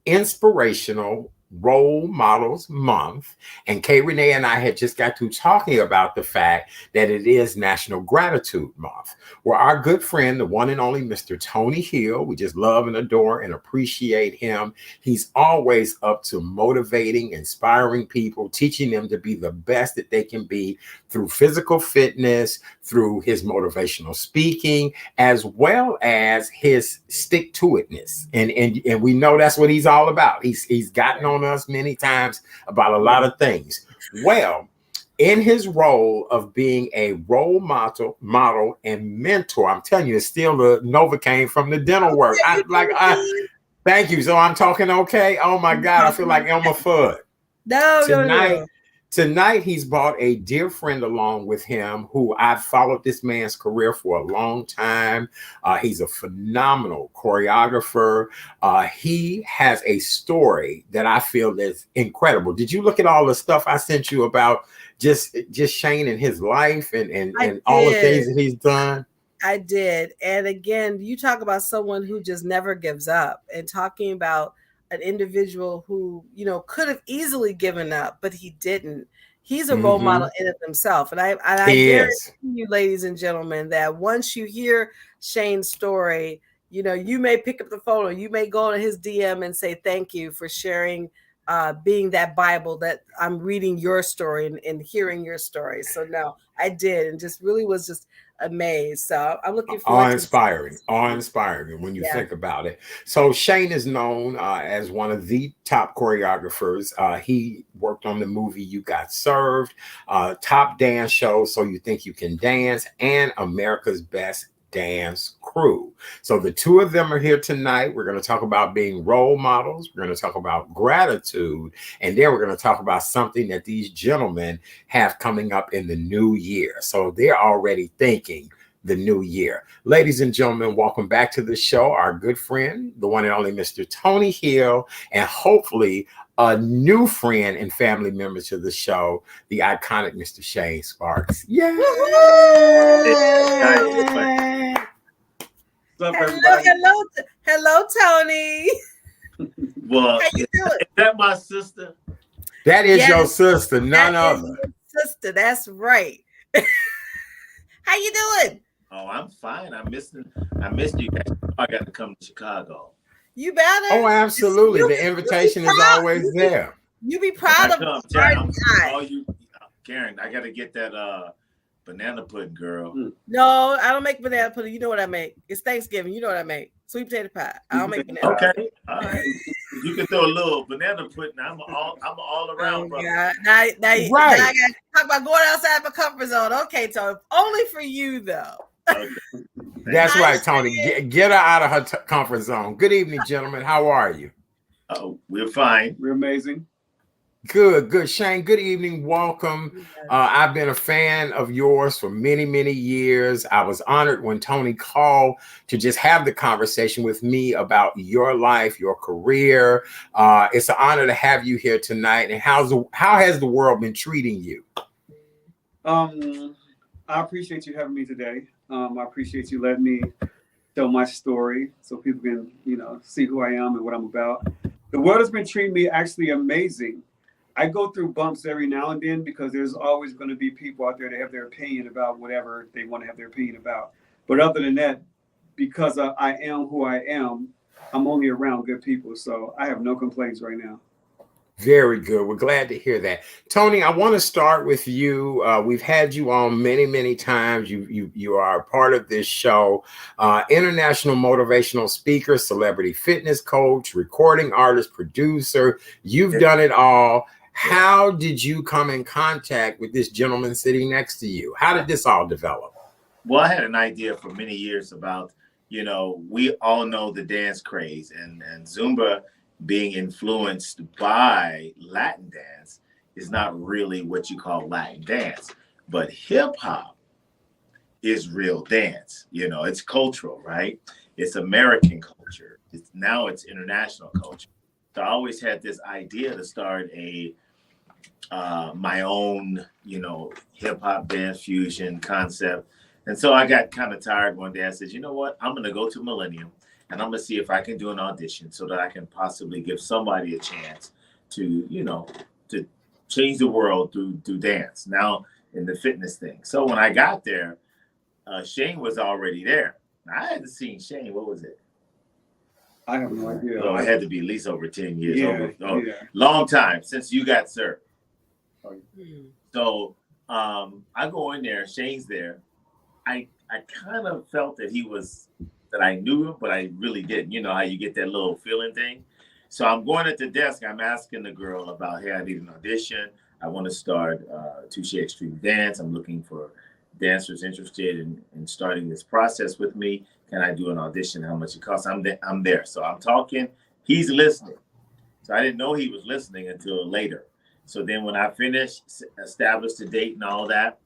Inspirational Role Models Month. And Kay Renee and I had just got through talking about the fact that it is National Gratitude Month. Well, our good friend, the one and only Mr. Tony Hill, we just love and adore and appreciate him. He's always up to motivating, inspiring people, teaching them to be the best that they can be through physical fitness, through his motivational speaking, as well as his stick to itness. And we know that's what he's all about. He's gotten on us many times about a lot of things. Well, in his role of being a role model and mentor, I'm telling you, it's still the Novocaine from the dental work. Thank you. So I'm talking okay. Oh my God, I feel like Elmer Fudd. No, no, Tonight, no. Tonight, he's brought a dear friend along with him who I've followed this man's career for a long time. He's a phenomenal choreographer. He has a story that I feel is incredible. Did you look at all the stuff I sent you about just Shane and his life and all the things that he's done? I did. And again, you talk about someone who just never gives up, and talking about an individual who, you know, could have easily given up, but he didn't. He's a role model in of himself. And I guarantee you, ladies and gentlemen, that once you hear Shane's story, you know, you may pick up the phone or you may go to his DM and say, thank you for sharing, being that Bible that I'm reading your story and hearing your story. So no, I did, and just really was just amazed. So I'm looking forward to awe-inspiring when you think about it. So Shane is known as one of the top choreographers. He worked on the movie You Got Served, top dance show So You Think You Can Dance, and America's Best Dance Crew. So the two of them are here tonight. We're going to talk about being role models. We're going to talk about gratitude. And then we're going to talk about something that these gentlemen have coming up in the new year. So they're already thinking the new year. Ladies and gentlemen, welcome back to the show. Our good friend, the one and only Mr. Tony Hill, and hopefully a new friend and family member to the show, the iconic Mr. Shane Sparks. Yay! Hello, Tony. Well, is that my sister? That is your sister, none other. Sister, that's right. How you doing? Oh, I'm fine. I missed you guys. I got to come to Chicago. You better. Oh, absolutely. The invitation is always there. You be proud of you, Karen. I got to get that banana pudding, girl. No, I don't make banana pudding. You know what I make? It's Thanksgiving. You know what I make? Sweet potato pie. I don't make banana. Okay, all right. You can throw a little banana pudding. I'm all around, brother. Yeah. Now I got to talk about going outside my comfort zone. Okay, Tony. Only for you though. Okay. That's right, Tony. Get her out of her comfort zone. Good evening, gentlemen. How are you? Oh, we're fine. We're amazing. Good. Shane, good evening. Welcome. I've been a fan of yours for many, many years. I was honored when Tony called to just have the conversation with me about your life, your career. It's an honor to have you here tonight. And how has the world been treating you? I appreciate you having me today. I appreciate you letting me tell my story so people can, see who I am and what I'm about. The world has been treating me actually amazing. I go through bumps every now and then because there's always going to be people out there that have their opinion about whatever they want to have their opinion about. But other than that, because I am who I am, I'm only around good people. So I have no complaints right now. Very good. We're glad to hear that. Tony, I want to start with you. We've had you on many, many times. You are a part of this show. International motivational speaker, celebrity fitness coach, recording artist, producer. You've done it all. How did you come in contact with this gentleman sitting next to you? How did this all develop? Well, I had an idea for many years about, we all know the dance craze and Zumba being influenced by Latin dance is not really what you call Latin dance, but hip hop is real dance. It's cultural, right? It's American culture. It's international culture. So I always had this idea to start my own, hip hop dance fusion concept. And so I got kind of tired one day. I said, you know what? I'm going to go to Millennium and I'm going to see if I can do an audition so that I can possibly give somebody a chance to, to change the world through dance now in the fitness thing. So when I got there, Shane was already there. I hadn't seen Shane. What was it? I have no idea. So it had to be at least over 10 years. Long time since You Got Served. So I go in there, Shane's there. I kind of felt that that I knew him, but I really didn't. You know how you get that little feeling thing? So I'm going at the desk. I'm asking the girl about, hey, I need an audition. I want to start Touche Extreme Dance. I'm looking for dancers interested in starting this process with me. Can I do an audition? How much it costs? I'm there. So I'm talking. He's listening. So I didn't know he was listening until later. So then when I finished, established the date and all that,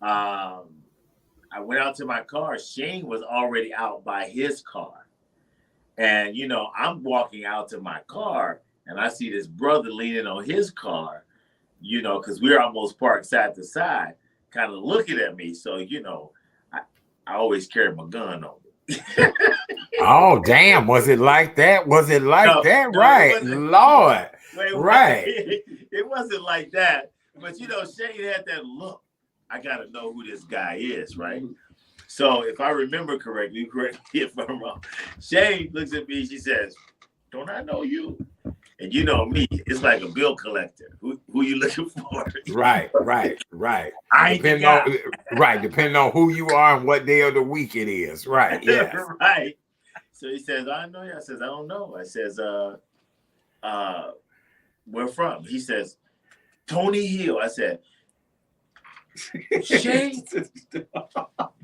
I went out to my car. Shane was already out by his car. And, you know, I'm walking out to my car and I see this brother leaning on his car, you know, because we're almost parked side to side, kind of looking at me. So, you know, I always carry my gun on me. Oh, damn. Was it like that? Was it like that? No, right. Lord. Right. It wasn't like that. But, you know, Shane had that look. I got to know who this guy is, right? So if I remember correctly, correct me if I'm wrong, Shane looks at me, she says, "Don't I know you?" And you know me, it's like a bill collector. Who you looking for? Right. I ain't the guy. Depending on who you are and what day of the week it is. Right. Yes. Right. So he says, "I know you." I says, "I don't know." I says, "Where from?" He says, "Tony Hill." I said, "Shane?"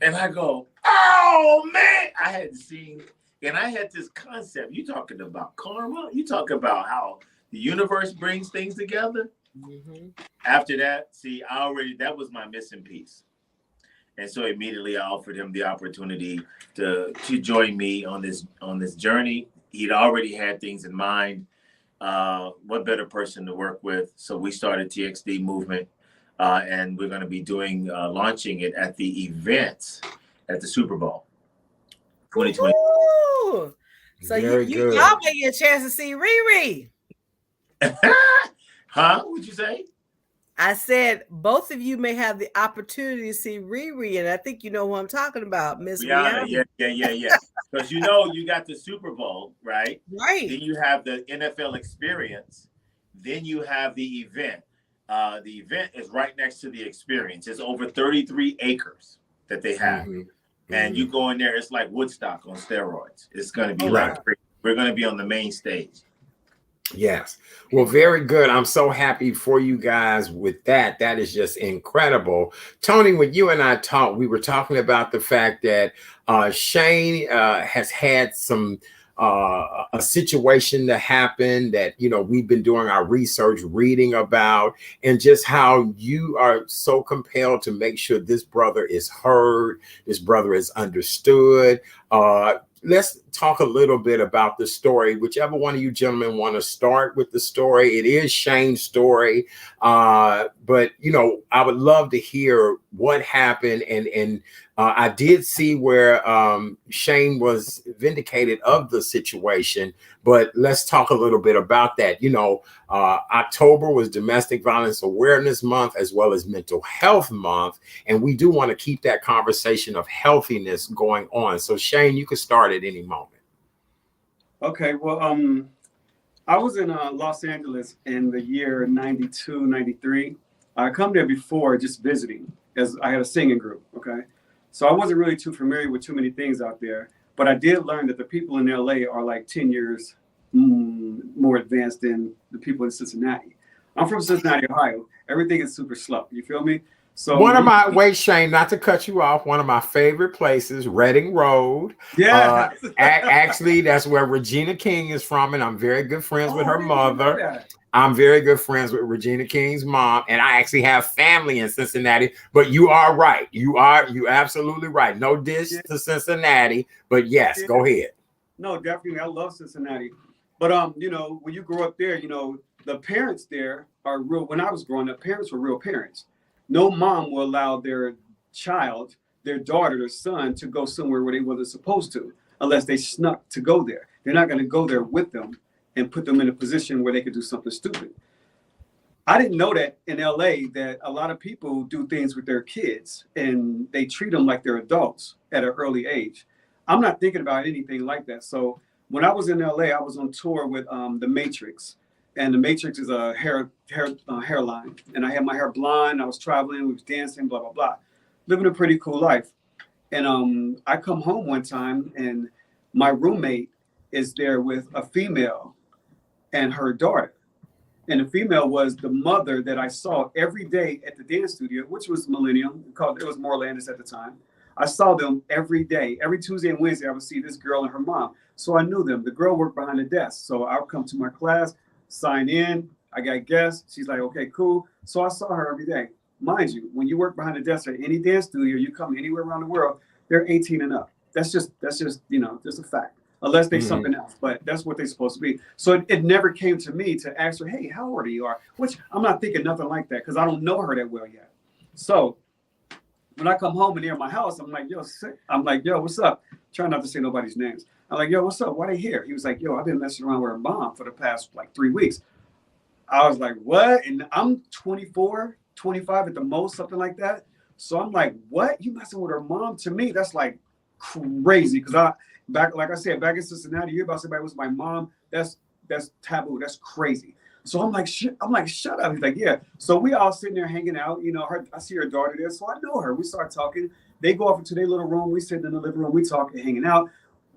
And I go, "Oh man!" I hadn't seen, and I had this concept. You talking about karma? You talk about how the universe brings things together. Mm-hmm. After that, see, that was my missing piece, and so immediately I offered him the opportunity to join me on this journey. He'd already had things in mind. What better person to work with? So we started TXD Movement. And we're going to be launching it at the event at the Super Bowl 2020. Ooh. So Very good. y'all may get a chance to see Riri. Huh? What'd you say? I said both of you may have the opportunity to see Riri, and I think you know who I'm talking about, Miss Rihanna. Yeah. Because you know you got the Super Bowl, right? Right. Then you have the NFL experience. Then you have the event. The event is right next to the experience. It's over 33 acres that they have. Mm-hmm. And you go in there, it's like Woodstock on steroids. It's going to be Right. we're going to be on the main stage. Yes. Well, very good. I'm so happy for you guys with that. That is just incredible. Tony, when you and I talked, we were talking about the fact that Shane has had some a situation that happened that, you know, we've been doing our research, reading about, and just how you are so compelled to make sure this brother is heard, this brother is understood. Let's talk a little bit about the story. Whichever one of you gentlemen want to start with the story. It is Shane's story. But, you know, I would love to hear what happened. And I did see where Shane was vindicated of the situation. But let's talk a little bit about that. You know, October was Domestic Violence Awareness Month as well as Mental Health Month. And we do want to keep that conversation of healthiness going on. So, Shane, you can start at any moment. Okay, well, I was in Los Angeles in the year 92, 93. I come there before just visiting, as I had a singing group, okay? So I wasn't really too familiar with too many things out there, but I did learn that the people in LA are like 10 years more advanced than the people in Cincinnati. I'm from Cincinnati, Ohio. Everything is super slow, you feel me? So wait, Shane, not to cut you off, one of my favorite places, Reading Road. Yeah. Actually, that's where Regina King is from, and I'm very good friends with her mother. I'm very good friends with Regina King's mom, and I actually have family in Cincinnati. But you are right. You absolutely right. No diss to Cincinnati, but yes, go ahead. No, definitely. I love Cincinnati. But you know, when you grow up there, you know, the parents there are real. When I was growing up, parents were real parents. No mom will allow their child, their daughter, their son to go somewhere where they wasn't supposed to, unless they snuck to go there. They're not going to go there with them and put them in a position where they could do something stupid. I didn't know that in LA that a lot of people do things with their kids and they treat them like they're adults at an early age. I'm not thinking about anything like that. So when I was in LA, I was on tour with The Matrix. And The Matrix is a hairline. And I had my hair blonde. I was traveling. We was dancing, blah, blah, blah. Living a pretty cool life. And I come home one time and my roommate is there with a female and her daughter. And the female was the mother that I saw every day at the dance studio, which was Millennium. It was Morelandis at the time. I saw them every day. Every Tuesday and Wednesday, I would see this girl and her mom. So I knew them. The girl worked behind the desk. So I would come to my class, sign in, I got guests. She's like, okay, cool. So I saw her every day. Mind you, when you work behind the desk at any dance studio, you come anywhere around the world, they're 18 and up. That's just just a fact. Unless they something else, but that's what they're supposed to be. So it never came to me to ask her, hey, how old are you? Which I'm not thinking nothing like that because I don't know her that well yet. So when I come home and they're in my house, I'm like, yo, what's up? Trying not to say nobody's names. I'm like, yo, what's up? Why they here? He was like, yo, I've been messing around with her mom for the past like 3 weeks. I was like, what? And I'm 24, 25 at the most, something like that. So I'm like, what? You messing with her mom? To me, that's like crazy. Because back in Cincinnati, you about somebody was my mom. That's taboo. That's crazy. So I'm like, shut up. He's like, yeah. So we all sitting there hanging out. You know, I see her daughter there, so I know her. We start talking. They go off into their little room. We sit in the living room. We talking, hanging out.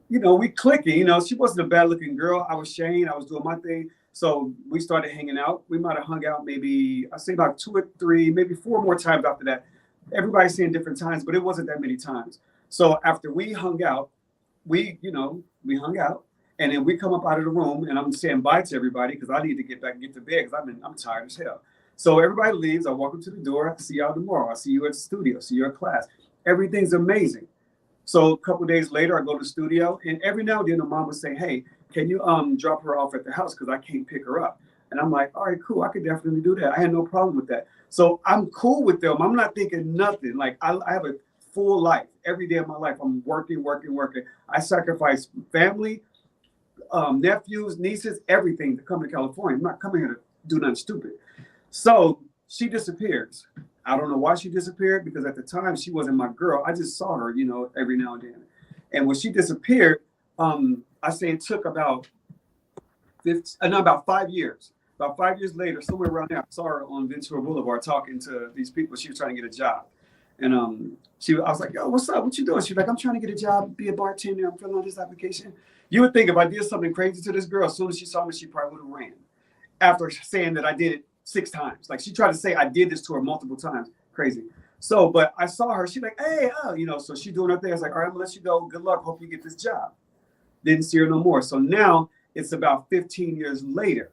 You know, we clicking. You know, she wasn't a bad looking girl. I was Shane. I was doing my thing. So we started hanging out. We might have hung out maybe, I say about 2 or 3, maybe 4 more times after that. Everybody's saying different times, but it wasn't that many times. So after we hung out, we hung out. And then we come up out of the room and I'm saying bye to everybody because I need to get back and get to bed because I'm tired as hell. So everybody leaves. I walk up to the door. I see y'all tomorrow. I see you at the studio. See you at class. Everything's amazing. So a couple of days later, I go to the studio and every now and then the mom would say, hey, can you drop her off at the house because I can't pick her up. And I'm like, all right, cool. I could definitely do that. I had no problem with that. So I'm cool with them. I'm not thinking nothing. Like I have a full life. Every day of my life, I'm working. I sacrifice family, nephews, nieces, everything to come to California. I'm not coming here to do nothing stupid. So she disappears. I don't know why she disappeared because at the time she wasn't my girl. I just saw her, every now and then. And when she disappeared, I say it took about 5 years. About 5 years later, somewhere around there, I saw her on Ventura Boulevard talking to these people. She was trying to get a job. And I was like, yo, what's up? What you doing? She's like, I'm trying to get a job, be a bartender. I'm filling out this application. You would think if I did something crazy to this girl, as soon as she saw me, she probably would have ran. After saying that I did it 6 times. Like she tried to say I did this to her multiple times. Crazy. So, but I saw her. She's like, hey, so she doing her thing. I was like, all right, I'm gonna let you go. Good luck. Hope you get this job. Didn't see her no more. So now it's about 15 years later.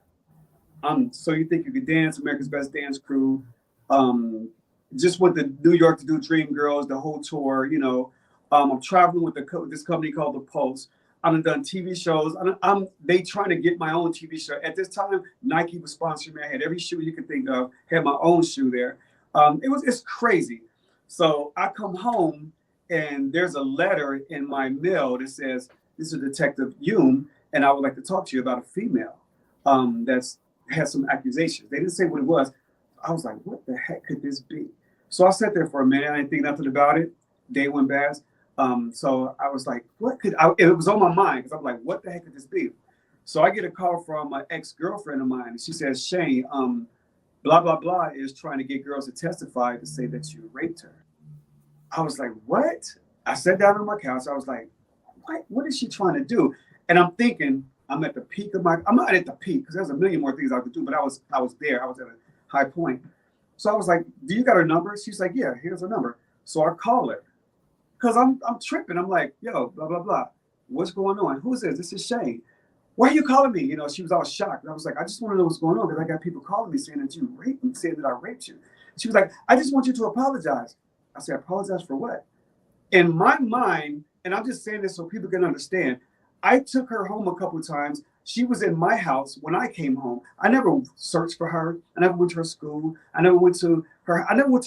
So You Think You Could Dance, America's Best Dance Crew. Just went to New York to do Dream Girls, the whole tour. I'm traveling with this company called The Pulse. I've done TV shows. They trying to get my own TV show. At this time, Nike was sponsoring me. I had every shoe you could think of. Had my own shoe there. It's crazy. So I come home and there's a letter in my mail that says, "This is Detective Hume, and I would like to talk to you about a female that's has some accusations." They didn't say what it was. I was like, what the heck could this be? So I sat there for a minute. I didn't think nothing about it. Day went by. So I was like, it was on my mind because I'm like, what the heck could this be? So I get a call from an ex-girlfriend of mine. And she says, Shane, blah, blah, blah is trying to get girls to testify to say that you raped her. I was like, what? I sat down on my couch. I was like, what is she trying to do? And I'm thinking, I'm at the peak of I'm not at the peak because there's a million more things I could do, but I was there. I was at a high point. So I was like, do you got her number? She's like, yeah, here's her number. So I call her because I'm tripping. I'm like, yo, blah, blah, blah. What's going on? Who is this? This is Shane. Why are you calling me? She was all shocked. And I was like, I just want to know what's going on because I got people calling me saying that you raped me, saying that I raped you. She was like, I just want you to apologize. I said, apologize for what? In my mind, and I'm just saying this so people can understand, I took her home a couple of times. She was in my house when I came home. I never searched for her. I never went to her school. I never went to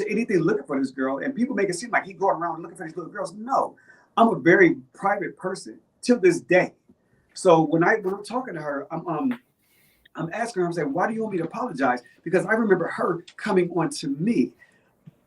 anything looking for this girl. And people make it seem like he going around looking for these little girls. No, I'm a very private person till this day. So when I'm talking to her, I'm asking her, I'm saying, why do you want me to apologize? Because I remember her coming on to me.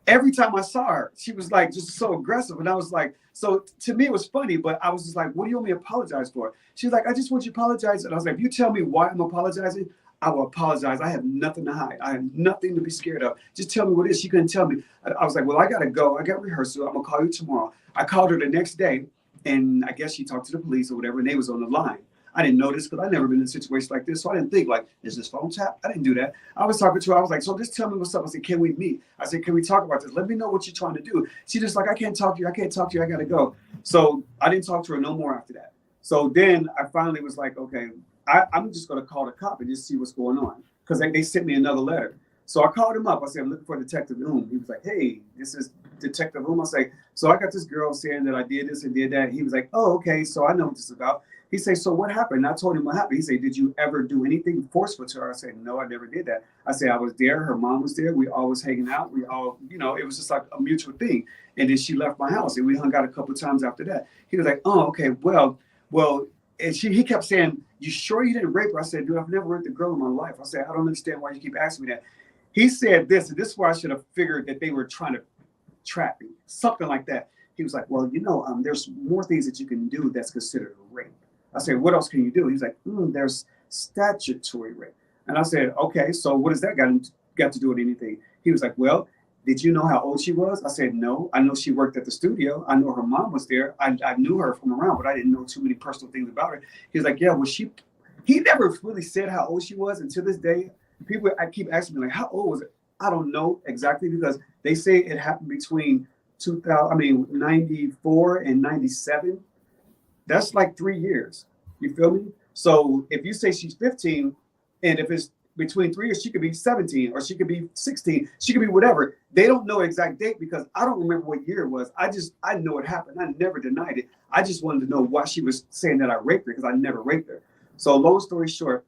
Every time I saw her, she was like just so aggressive. And I was like, so to me, it was funny, but I was just like, what do you want me to apologize for? She was like, I just want you to apologize. And I was like, if you tell me why I'm apologizing, I will apologize. I have nothing to hide. I have nothing to be scared of. Just tell me what it is. She couldn't tell me. I was like, well, I got to go. I got rehearsal. I'm going to call you tomorrow. I called her the next day, and I guess she talked to the police or whatever, and they was on the line. I didn't know this because I've never been in a situation like this. So I didn't think like, is this phone tap? I didn't do that. I was talking to her. I was like, so just tell me what's up. I said, can we meet? I said, can we talk about this? Let me know what you're trying to do. She just like, I can't talk to you. I can't talk to you. I got to go. So I didn't talk to her no more after that. So then I finally was like, okay, I'm just going to call the cop and just see what's going on. because they sent me another letter. So I called him up. I said, I'm looking for Detective He was like, hey, this is Detective I was like, so I got this girl saying that I did this and did that. He was like, oh, okay, so I know what this is about. He said, so what happened? And I told him what happened. He said, did you ever do anything forceful to her? I said, no, I never did that. I said, I was there. Her mom was there. We all was hanging out. We all, it was just like a mutual thing. And then she left my house and we hung out a couple of times after that. He was like, oh, okay, well, and he kept saying, you sure you didn't rape her? I said, dude, I've never raped a girl in my life. I said, I don't understand why you keep asking me that. He said this, and this is why I should have figured that they were trying to trap me, something like that. He was like, well, there's more things that you can do that's considered a rape. I said, what else can you do? He's like, there's statutory rape. And I said, okay, so what does that got to do with anything? He was like, well, did you know how old she was? I said, no, I know she worked at the studio. I know her mom was there. I knew her from around, but I didn't know too many personal things about her. He was like, yeah, well, he never really said how old she was. And to this day, I keep asking me, like, how old was it? I don't know exactly because they say it happened between 94 and 97. That's like 3 years. You feel me? So if you say she's 15, and if it's between 3 years, she could be 17 or she could be 16. She could be whatever. They don't know exact date because I don't remember what year it was. I know it happened. I never denied it. I just wanted to know why she was saying that I raped her because I never raped her. So long story short,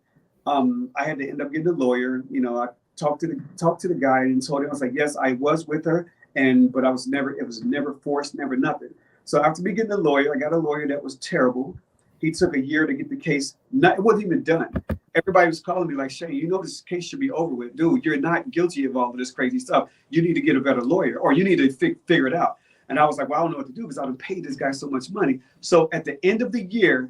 I had to end up getting a lawyer. I talked to the guy and told him, I was like, yes, I was with her, but it was never forced, never nothing. So after me getting a lawyer, I got a lawyer that was terrible. He took a year to get the case. It wasn't even done. Everybody was calling me like, Shane, this case should be over with. Dude, you're not guilty of all of this crazy stuff. You need to get a better lawyer or you need to figure it out. And I was like, well, I don't know what to do because I've paid this guy so much money. So at the end of the year,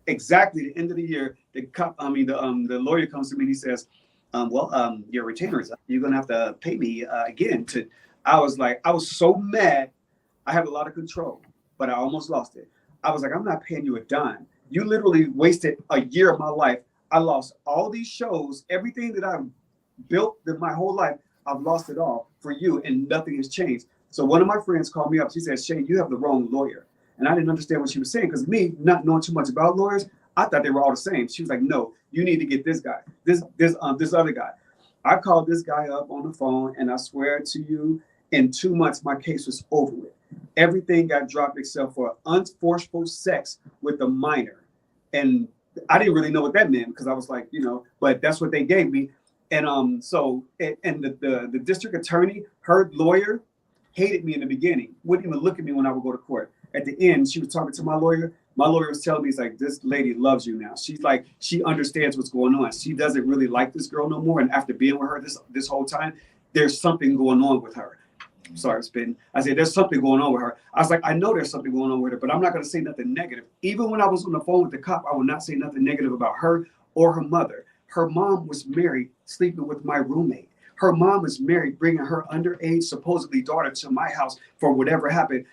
exactly the end of the year, the lawyer comes to me and he says, your retainer is up. You're going to have to pay me again. I was so mad. I have a lot of control, but I almost lost it. I was like, I'm not paying you a dime. You literally wasted a year of my life. I lost all these shows, everything that I've built my whole life. I've lost it all for you and nothing has changed. So one of my friends called me up. She said, Shane, you have the wrong lawyer. And I didn't understand what she was saying because me not knowing too much about lawyers, I thought they were all the same. She was like, no, you need to get this guy, this other guy. I called this guy up on the phone and I swear to you, in 2 months, my case was over with. Everything got dropped except for unforceful sex with a minor. And I didn't really know what that meant because I was like, but that's what they gave me. And the district attorney, her lawyer, hated me in the beginning, wouldn't even look at me when I would go to court. At the end, she was talking to my lawyer. My lawyer was telling me, he's like, this lady loves you now. She's like, she understands what's going on. She doesn't really like this girl no more. And after being with her this whole time, there's something going on with her. I'm sorry, spitting. I said, there's something going on with her. I was like, I know there's something going on with her, but I'm not going to say nothing negative. Even when I was on the phone with the cop, I would not say nothing negative about her or her mother. Her mom was married, sleeping with my roommate. Her mom was married, bringing her underage, supposedly daughter to my house for whatever happened.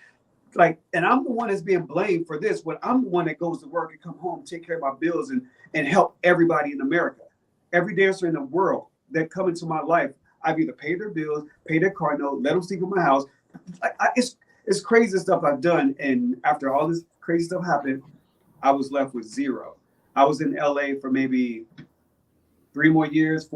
And I'm the one that's being blamed for this, but I'm the one that goes to work and come home, take care of my bills and help everybody in America. Every dancer in the world that come into my life, I've either paid their bills, paid their car note, let them sleep in my house. It's crazy stuff I've done. And after all this crazy stuff happened, I was left with zero. I was in LA for maybe 4 more years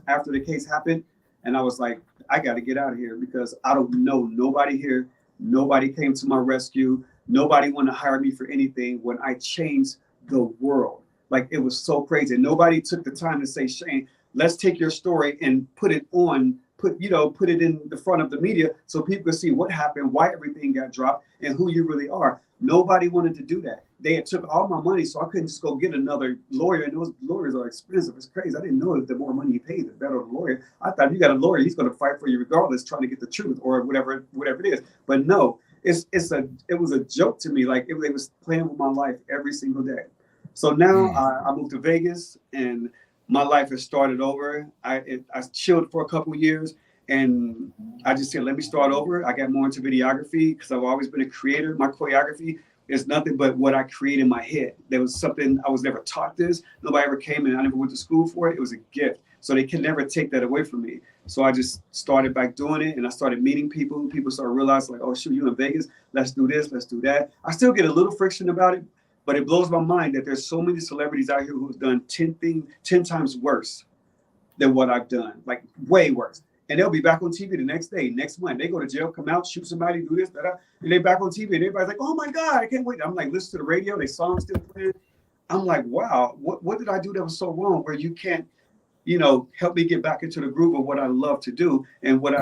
after the case happened. And I was like, I got to get out of here because I don't know nobody here. Nobody came to my rescue. Nobody wanted to hire me for anything when I changed the world. Like, it was so crazy. Nobody took the time to say, Shane, let's take your story and put it in the front of the media so people can see what happened, why everything got dropped, and who you really are. Nobody wanted to do that. They had took all my money, so I couldn't just go get another lawyer, and those lawyers are expensive. It's crazy. I didn't know that the more money you pay, the better the lawyer. I thought if you got a lawyer, he's going to fight for you regardless, trying to get the truth or whatever it is. But no, it was a joke to me. Like, it was playing with my life every single day. So now I moved to Vegas, and my life has started over. I chilled for a couple of years, and I just said, let me start over. I got more into videography because I've always been a creator. My choreography is nothing but what I create in my head. There was something, I was never taught this. Nobody ever came and I never went to school for it. It was a gift. So they can never take that away from me. So I just started back doing it, and I started meeting people. People started realizing, like, oh, shoot, you in Vegas? Let's do this, let's do that. I still get a little friction about it, but it blows my mind that there's so many celebrities out here who've done 10 times worse than what I've done, like way worse. And they'll be back on TV the next day, next month. They go to jail, come out, shoot somebody, do this, that, and they back on TV. And everybody's like, oh my God, I can't wait. I'm like, listen to the radio, they songs still playing. I'm like, wow, what did I do that was so wrong where you can't, help me get back into the groove of what I love to do and what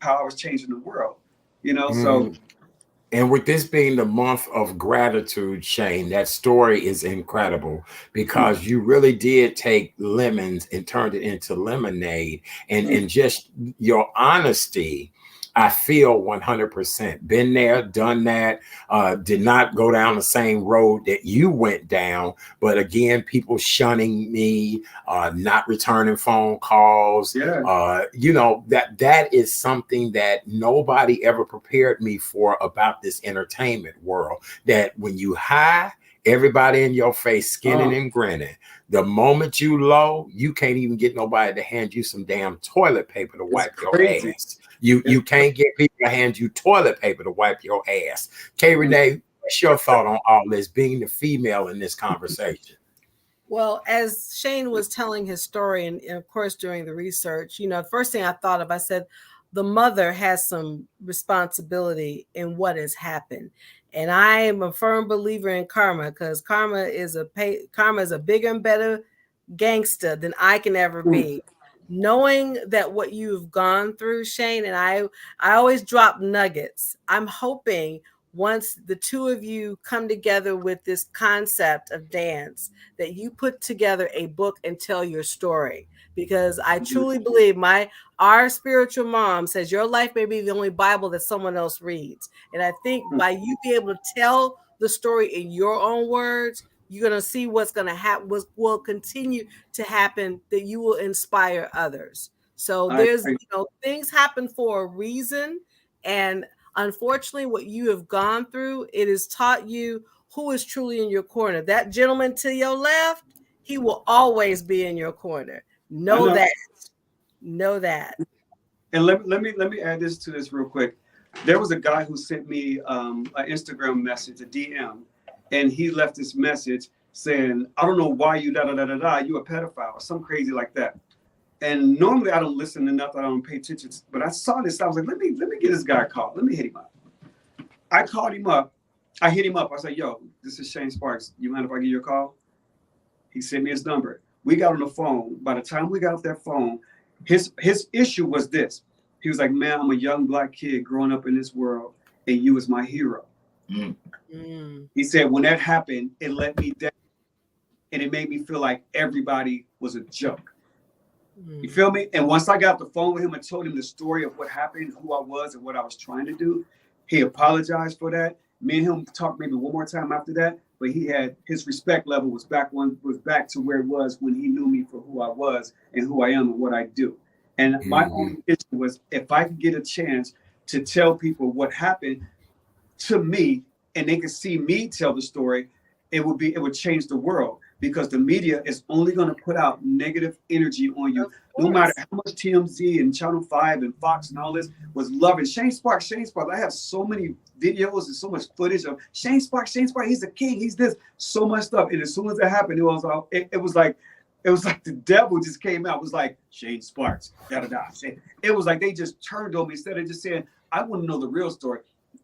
how I was changing the world, so. And with this being the month of gratitude, Shane, that story is incredible because you really did take lemons and turned it into lemonade. And just your honesty, I feel 100%. Been there, done that, did not go down the same road that you went down. But again, people shunning me, not returning phone calls. Yeah. That is something that nobody ever prepared me for about this entertainment world. That when you high, everybody in your face, skinning and grinning. The moment you low, you can't even get nobody to hand you some damn toilet paper to wipe your ass. You can't get people to hand you toilet paper to wipe your ass. K. Renee, what's your thought on all this, being the female in this conversation? Well, as Shane was telling his story, and of course during the research, the first thing I thought of, I said, the mother has some responsibility in what has happened. And I am a firm believer in karma, because karma is a bigger and better gangster than I can ever be. Knowing that what you've gone through, Shane, and I always drop nuggets. I'm hoping once the two of you come together with this concept of dance, that you put together a book and tell your story. Because I truly believe our spiritual mom says your life may be the only Bible that someone else reads. And I think by you be able to tell the story in your own words, you're going to see what's going to happen, will continue to happen, that you will inspire others. So there's, things happen for a reason. And unfortunately, what you have gone through, it has taught you who is truly in your corner. That gentleman to your left, he will always be in your corner. Know that. And let me add this to this real quick. There was a guy who sent me an Instagram message, a DM, and he left this message saying, I don't know why you you a pedophile or something crazy like that. And normally I don't listen to nothing, I don't pay attention, but I saw this, I was like, let me get this guy a call. Let me hit him up. I called him up. I hit him up. I said, yo, this is Shane Sparks. You mind if I give you a call? He sent me his number. We got on the phone. By the time we got off that phone, his issue was this. He was like, man, I'm a young Black kid growing up in this world, and you was my hero. He said, when that happened, it let me down, and it made me feel like everybody was a joke. You feel me? And once I got off the phone with him and told him the story of what happened, who I was, and what I was trying to do, he apologized for that. Me and him talked maybe one more time after that, but he had his respect level was back to where it was when he knew me for who I was and who I am and what I do. And my only issue was, if I could get a chance to tell people what happened to me and they could see me tell the story, it would change the world, because the media is only going to put out negative energy on you. No matter how much TMZ and Channel 5 and Fox and all this was loving Shane Sparks. I have so many videos and so much footage of Shane Sparks. He's the king. He's this, so much stuff. And as soon as it happened, it was like the devil just came out. It was like, Shane Sparks, It was like they just turned on me instead of just saying, I want to know the real story.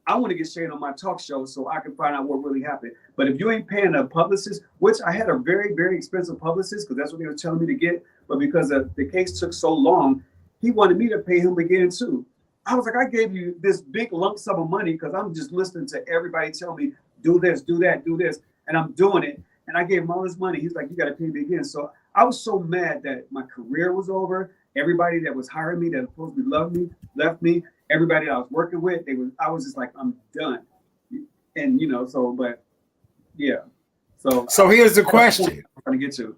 I want to get Shane on my talk show so I can find out what really happened. But if you ain't paying a publicist, which I had a very, very expensive publicist, because that's what they were telling me to get, but because the case took so long, he wanted me to pay him again too. I was like, I gave you this big lump sum of money because I'm just listening to everybody tell me, do this, do that, do this, and I'm doing it. And I gave him all this money. He's like, you got to pay me again. So I was so mad that my career was over. Everybody that was hiring me, that was supposed to be loved me, left me. Everybody that I was working with, I was just like, I'm done. And but yeah. So here's the question. I'm trying to get to.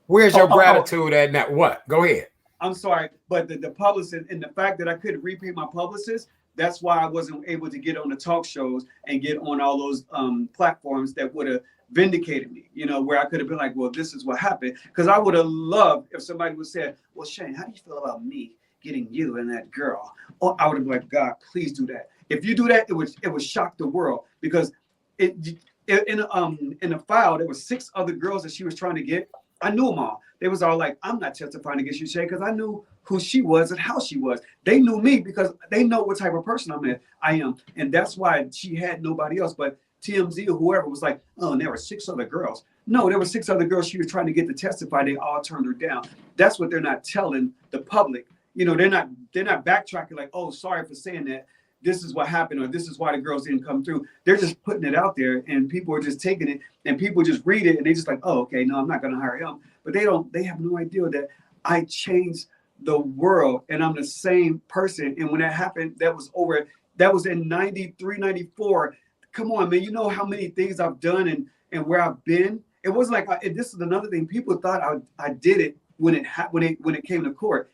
Where's your gratitude at now? What? Go ahead. I'm sorry, but the publicist, and the fact that I couldn't repay my publicist, that's why I wasn't able to get on the talk shows and get on all those platforms that would have vindicated me, where I could have been like, well, this is what happened. Because I would have loved if somebody would say, well, Shane, how do you feel about me getting you and that girl? Or I would have been like, God, please do that. If you do that, it would shock the world, because in the file, there were 6 other girls that she was trying to get. I knew them all. They was all like, I'm not testifying against you, Shay, because I knew who she was and how she was. They knew me because they know what type of person I am. And that's why she had nobody else. But TMZ or whoever was like, oh, and there were 6 other girls. No, there were 6 other girls she was trying to get to testify. They all turned her down. That's what they're not telling the public. You know, they're not backtracking like, oh, sorry for saying that. This is what happened, or this is why the girls didn't come through. They're just putting it out there, and people are just taking it, and people just read it, and they just like, oh, okay, no, I'm not going to hire him. But they have no idea that I changed the world, and I'm the same person. And when that happened, that was in 93, 94. Come on, man, you know how many things I've done and where I've been. It wasn't like, this is another thing. People thought I did it when it came to court.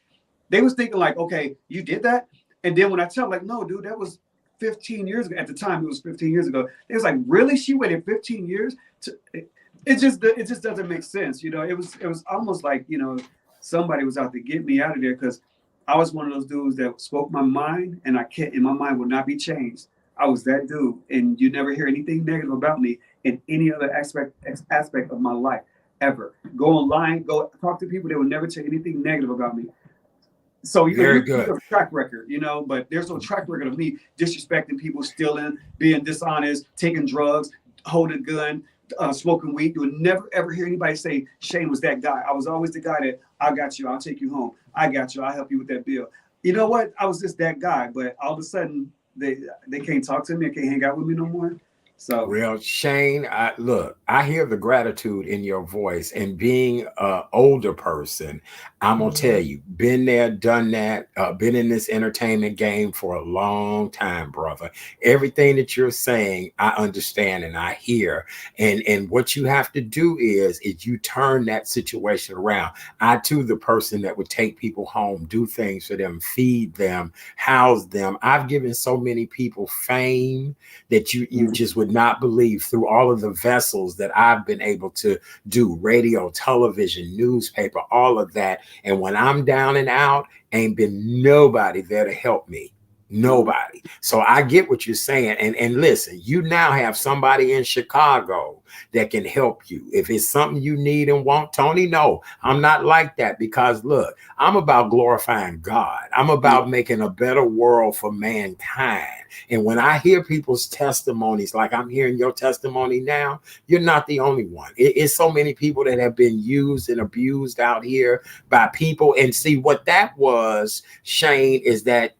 They was thinking like, okay, you did that? And then when I tell them, like, no, dude, that was 15 years ago. At the time, it was 15 years ago. It was like, really? She waited 15 years? It just doesn't make sense. You know, it was almost like, you know, somebody was out to get me out of there, because I was one of those dudes that spoke my mind, and my mind would not be changed. I was that dude, and you never hear anything negative about me in any other aspect of my life ever. Go online, go talk to people. They would never say anything negative about me. So you have a track record, you know, but there's no track record of me disrespecting people, stealing, being dishonest, taking drugs, holding a gun, smoking weed. You would never ever hear anybody say Shane was that guy. I was always the guy that, I got you, I'll take you home. I got you, I'll help you with that bill. You know what? I was just that guy, but all of a sudden they can't talk to me, they can't hang out with me no more. So, well, Shane, I hear the gratitude in your voice, and being an older person, I'm gonna tell you, been there, done that, been in this entertainment game for a long time, brother. Everything that you're saying, I understand and I hear. And what you have to do is you turn that situation around. I too, the person that would take people home, do things for them, feed them, house them. I've given so many people fame that you just would not believe, through all of the vessels that I've been able to do: radio, television, newspaper, all of that. And when I'm down and out, ain't been nobody there to help me. Nobody. So I get what you're saying. And listen, you now have somebody in Chicago that can help you. If it's something you need and want, Tony, no, I'm not like that, because look, I'm about glorifying God. I'm about making a better world for mankind. And when I hear people's testimonies, like I'm hearing your testimony now, you're not the only one. It's so many people that have been used and abused out here by people. And see, what that was, Shane, is that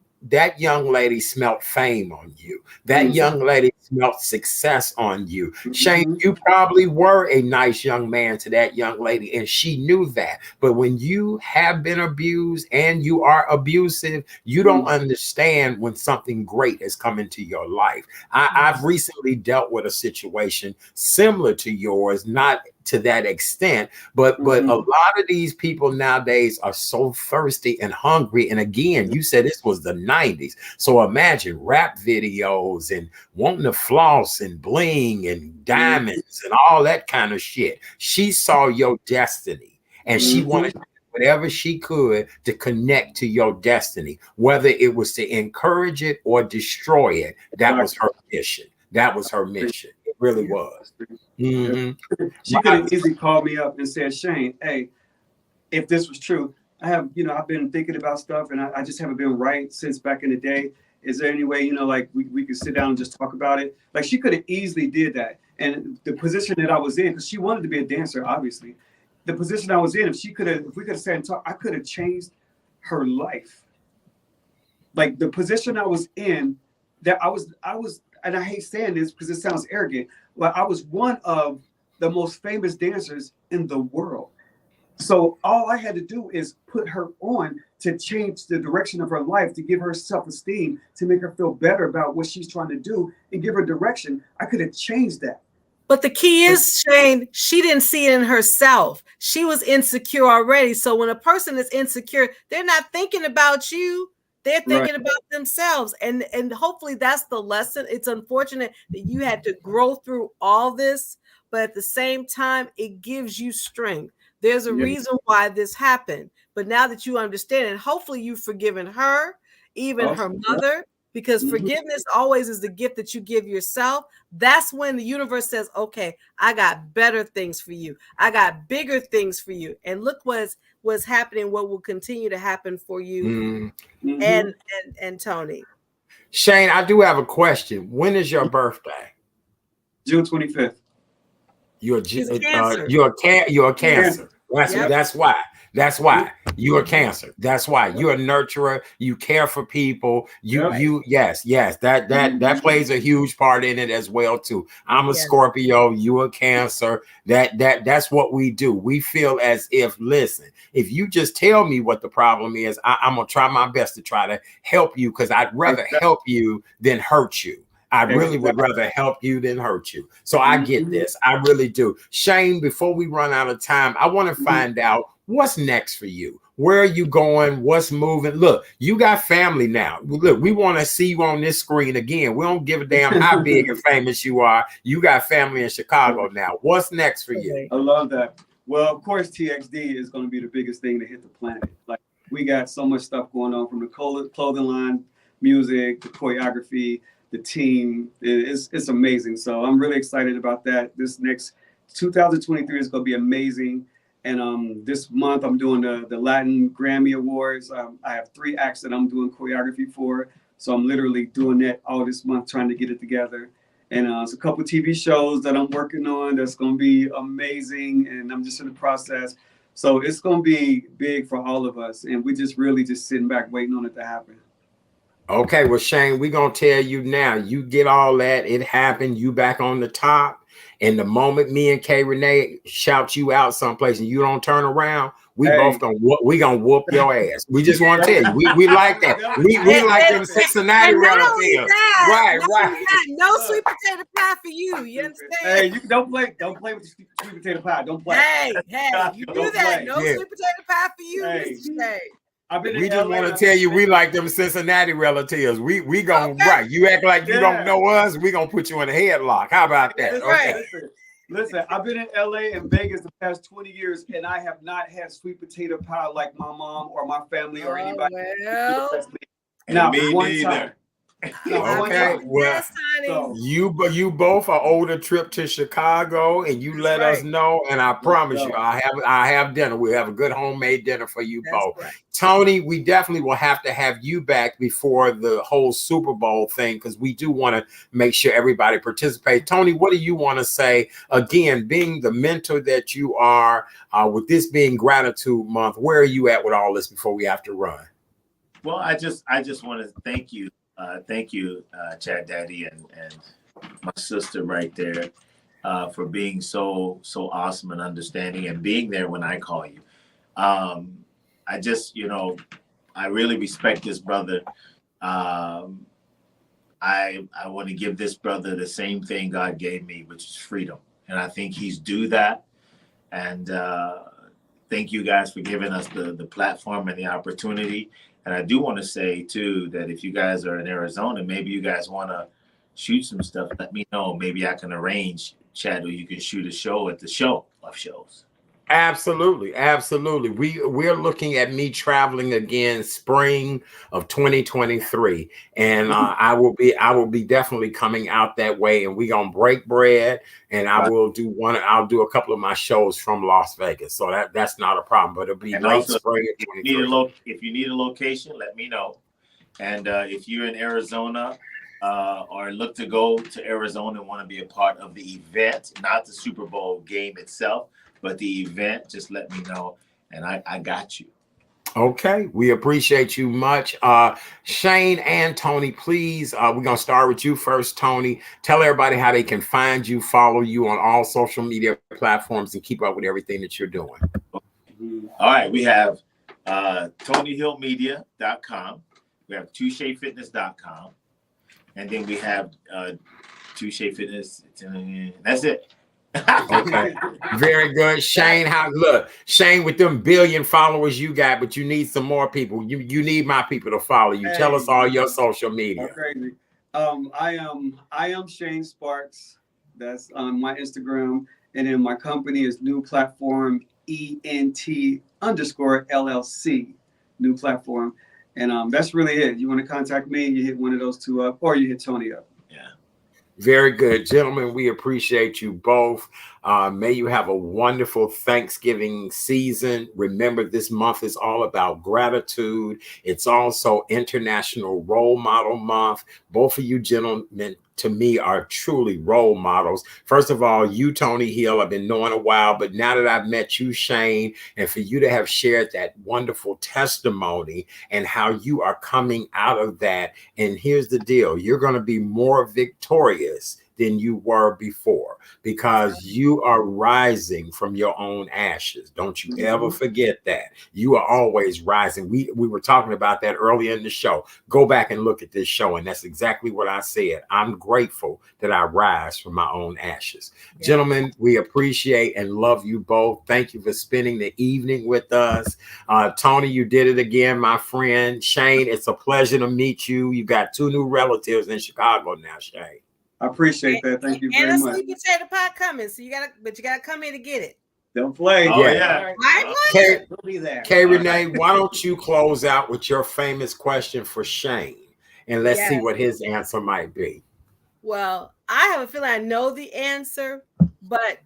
young lady smelt fame on you. That young lady smelt success on you. Shane, you probably were a nice young man to that young lady, and she knew that. But when you have been abused and you are abusive, you don't understand when something great has come into your life. I've recently dealt with a situation similar to yours, not to that extent, but a lot of these people nowadays are so thirsty and hungry. And again, you said this was the 90s, so imagine rap videos and wanting to floss and bling and diamonds and all that kind of shit. She saw your destiny, and she wanted to do whatever she could to connect to your destiny, whether it was to encourage it or destroy it. That was her mission. That was her mission. It really was. She could have easily called me up and said, Shane, hey, if this was true, I've been thinking about stuff, and I just haven't been right since back in the day. Is there any way, like we could sit down and just talk about it? Like, she could have easily did that. And the position that I was in, because she wanted to be a dancer, obviously, the position I was in, if we could have sat and talked, I could have changed her life. Like, the position I was in, that I was, and I hate saying this because it sounds arrogant, but I was one of the most famous dancers in the world. So all I had to do is put her on to change the direction of her life, to give her self-esteem, to make her feel better about what she's trying to do, and give her direction. I could have changed that. But the key is, Shane, she didn't see it in herself. She was insecure already. So when a person is insecure, they're not thinking about you. They're thinking about themselves. And hopefully that's the lesson. It's unfortunate that you had to grow through all this, but at the same time, it gives you strength. There's a reason why this happened. But now that you understand it, hopefully you've forgiven her, even her mother, because forgiveness always is the gift that you give yourself. That's when the universe says, okay, I got better things for you. I got bigger things for you. And look what's happening, what will continue to happen for you and Tony. Shane, I do have a question. When is your birthday? June 25th. You're He's a Cancer. You're a Cancer. That's why. That's why you're a Cancer. That's why you're a nurturer. You care for people. Yes. That plays a huge part in it as well too. I'm a Scorpio. You a Cancer. That's what we do. We feel as if, listen, if you just tell me what the problem is, I'm gonna try my best to try to help you, because I'd rather help you than hurt you. I really would rather help you than hurt you. So I get this. I really do. Shane, before we run out of time, I want to find out what's next for you. Where are you going? What's moving? Look, you got family now. Look, we want to see you on this screen again. We don't give a damn how big and famous you are. You got family in Chicago now. What's next for you? I love that. Well, of course, TXD is going to be the biggest thing to hit the planet. Like, we got so much stuff going on, from the clothing line, music, the choreography, the team. It's amazing. So I'm really excited about that. This next 2023 is going to be amazing. And this month I'm doing the Latin Grammy Awards. I have 3 acts that I'm doing choreography for. So I'm literally doing that all this month, trying to get it together. And it's a couple TV shows that I'm working on that's going to be amazing. And I'm just in the process. So it's going to be big for all of us. And we just really just sitting back waiting on it to happen. Okay, well, Shane, we're going to tell you now, you get all that, it happened, you back on the top, and the moment me and Renee shout you out someplace and you don't turn around, we both gonna whoop your ass. We just want to tell you, we like that. We like them Cincinnati relatives. Right. No sweet potato pie for you. You understand? Hey, you don't play with the sweet potato pie. Don't play. Hey, you do that. No sweet potato pie for you, Mr. Shane. We just want to tell you, we like them Cincinnati relatives. We gonna right. You act like you don't know us, we gonna put you in a headlock. How about that? Okay. Listen, I've been in LA and Vegas the past 20 years, and I have not had sweet potato pie like my mom or my family or anybody. Now, one time. Okay, well, so you both are owed a trip to Chicago, and you let us know, and I promise you, I have dinner. We'll have a good homemade dinner for you both. Right. Tony, we definitely will have to have you back before the whole Super Bowl thing, because we do want to make sure everybody participates. Tony, what do you want to say? Again, being the mentor that you are, with this being Gratitude Month, where are you at with all this before we have to run? Well, I just want to thank you. Thank you, Chad Daddy and my sister right there, for being so awesome and understanding and being there when I call you. I just, I really respect this brother. I want to give this brother the same thing God gave me, which is freedom. And I think he's due that. And thank you guys for giving us the platform and the opportunity. And I do want to say, too, that if you guys are in Arizona, maybe you guys want to shoot some stuff, let me know. Maybe I can arrange, Chad, or you can shoot a show at the show of shows. Absolutely. We're looking at me traveling again spring of 2023, and I will be definitely coming out that way, and we're gonna break bread, and I'll do a couple of my shows from Las Vegas, so that's not a problem. But it'll be and late spring of 2023. If you need a location, let me know. And if you're in Arizona or look to go to Arizona and want to be a part of the event, not the Super Bowl game itself, but the event, just let me know, and I got you. Okay, we appreciate you much. Shane and Tony, please, we're going to start with you first, Tony. Tell everybody how they can find you, follow you on all social media platforms, and keep up with everything that you're doing. All right, we have TonyHillMedia.com. We have ToucheFitness.com. And then we have Touche Fitness. That's it. Okay, very good. Shane, Shane, with them billion followers you got, but you need some more people. You need my people to follow you. Tell us all your social media. Crazy. I am Shane Sparks. That's on my Instagram, and then my company is New Platform ENT_LLC, New Platform. And that's really it. You want to contact me, you hit one of those two up, or you hit Tony up. Yeah. Very good, gentlemen. We appreciate you both. May you have a wonderful Thanksgiving season. Remember, this month is all about gratitude. It's also International Role Model Month. Both of you gentlemen, to me, are truly role models. First of all, you, Tony Hill, I've been knowing a while, but now that I've met you, Shane, and for you to have shared that wonderful testimony and how you are coming out of that. And here's the deal. You're going to be more victorious than you were before, because you are rising from your own ashes. Don't you ever forget that. You are always rising. We were talking about that earlier in the show. Go back and look at this show, and that's exactly what I said. I'm grateful that I rise from my own ashes. Yeah. Gentlemen, we appreciate and love you both. Thank you for spending the evening with us. Tony, you did it again, my friend. Shane, it's a pleasure to meet you. You got 2 new relatives in Chicago now, Shane. I appreciate that. Thank you very much. And a sweet potato pie coming, so you gotta come here to get it. Don't play. Oh, yeah. We'll be there. Okay, Renee, why don't you close out with your famous question for Shane, and let's see what his answer might be. Well, I have a feeling I know the answer, but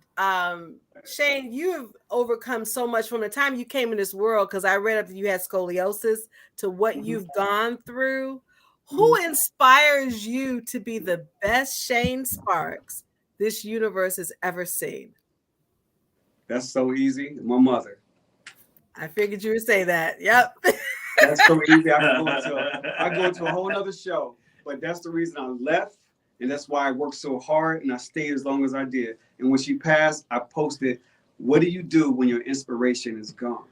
Shane, you have overcome so much from the time you came in this world, because I read up that you had scoliosis, to what you've gone through. Who inspires you to be the best Shane Sparks this universe has ever seen? That's so easy. My mother. I figured you would say that. Yep. That's so easy. I go into a whole other show, but that's the reason I left, and that's why I worked so hard and I stayed as long as I did. And when she passed, I posted, "What do you do when your inspiration is gone?"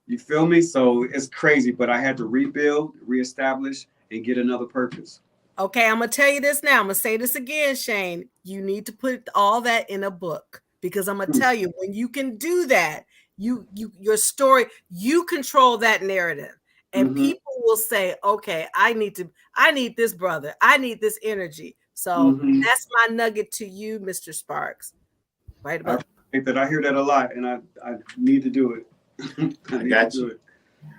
You feel me? So it's crazy, but I had to rebuild, reestablish, and get another purpose. Okay, I'm gonna tell you this now. I'm gonna say this again, Shane. You need to put all that in a book, because I'm gonna tell you, when you can do that, your story, you control that narrative, and people will say, "Okay, I need this brother. I need this energy." So that's my nugget to you, Mr. Sparks. Right about I hear that a lot, and I need to do it. I got you.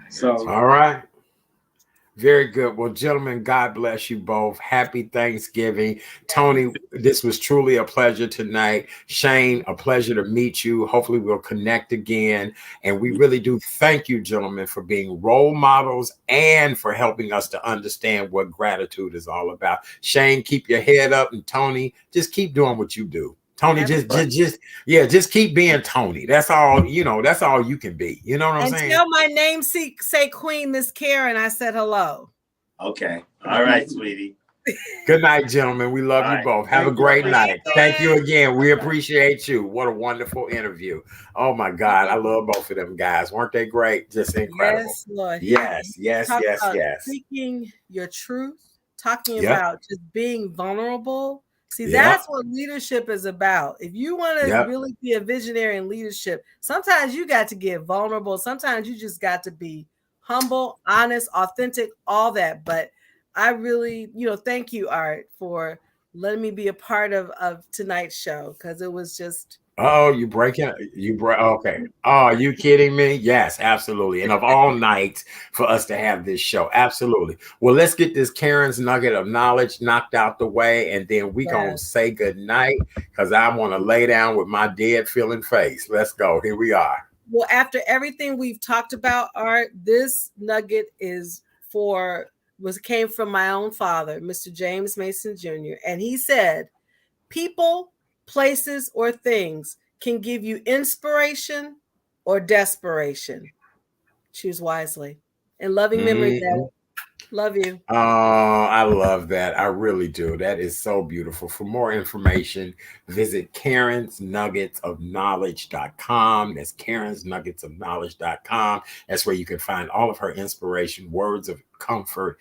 So, all right. Very good. Well, gentlemen, God bless you both. Happy Thanksgiving. Tony, this was truly a pleasure tonight. Shane, a pleasure to meet you. Hopefully we'll connect again. And we really do thank you, gentlemen, for being role models and for helping us to understand what gratitude is all about. Shane, keep your head up. And Tony, just keep doing what you do. Tony, just keep being Tony. That's all, that's all you can be. You know what I'm saying? And tell my namesake, say Queen Miss Karen, I said hello. Okay. All right, sweetie. Good night, gentlemen. We love you both. Have a great night. Thank you again. We appreciate you. What a wonderful interview. Oh my God. I love both of them guys. Weren't they great? Just incredible. Yes, Lord. Yes. Speaking your truth, talking about just being vulnerable. See, that's what leadership is about. If you want to really be a visionary in leadership, sometimes you got to get vulnerable. Sometimes you just got to be humble, honest, authentic, all that. But I really, thank you, Art, for letting me be a part of tonight's show, because it was just. Oh, you breaking? Okay. Oh, are you kidding me? Yes, absolutely. And of all nights for us to have this show, absolutely. Well, let's get this Karen's nugget of knowledge knocked out the way, and then we gonna say good night, because I want to lay down with my dead feeling face. Let's go. Here we are. Well, after everything we've talked about, Art, this nugget came from my own father, Mr. James Mason Jr., and he said, "People, places, or things can give you inspiration or desperation. Choose wisely." And loving memory, Dad. Love you. Oh, I love that. I really do. That is so beautiful. For more information, visit karensnuggetsofknowledge.com. That's karensnuggetsofknowledge.com. That's where you can find all of her inspiration, words of comfort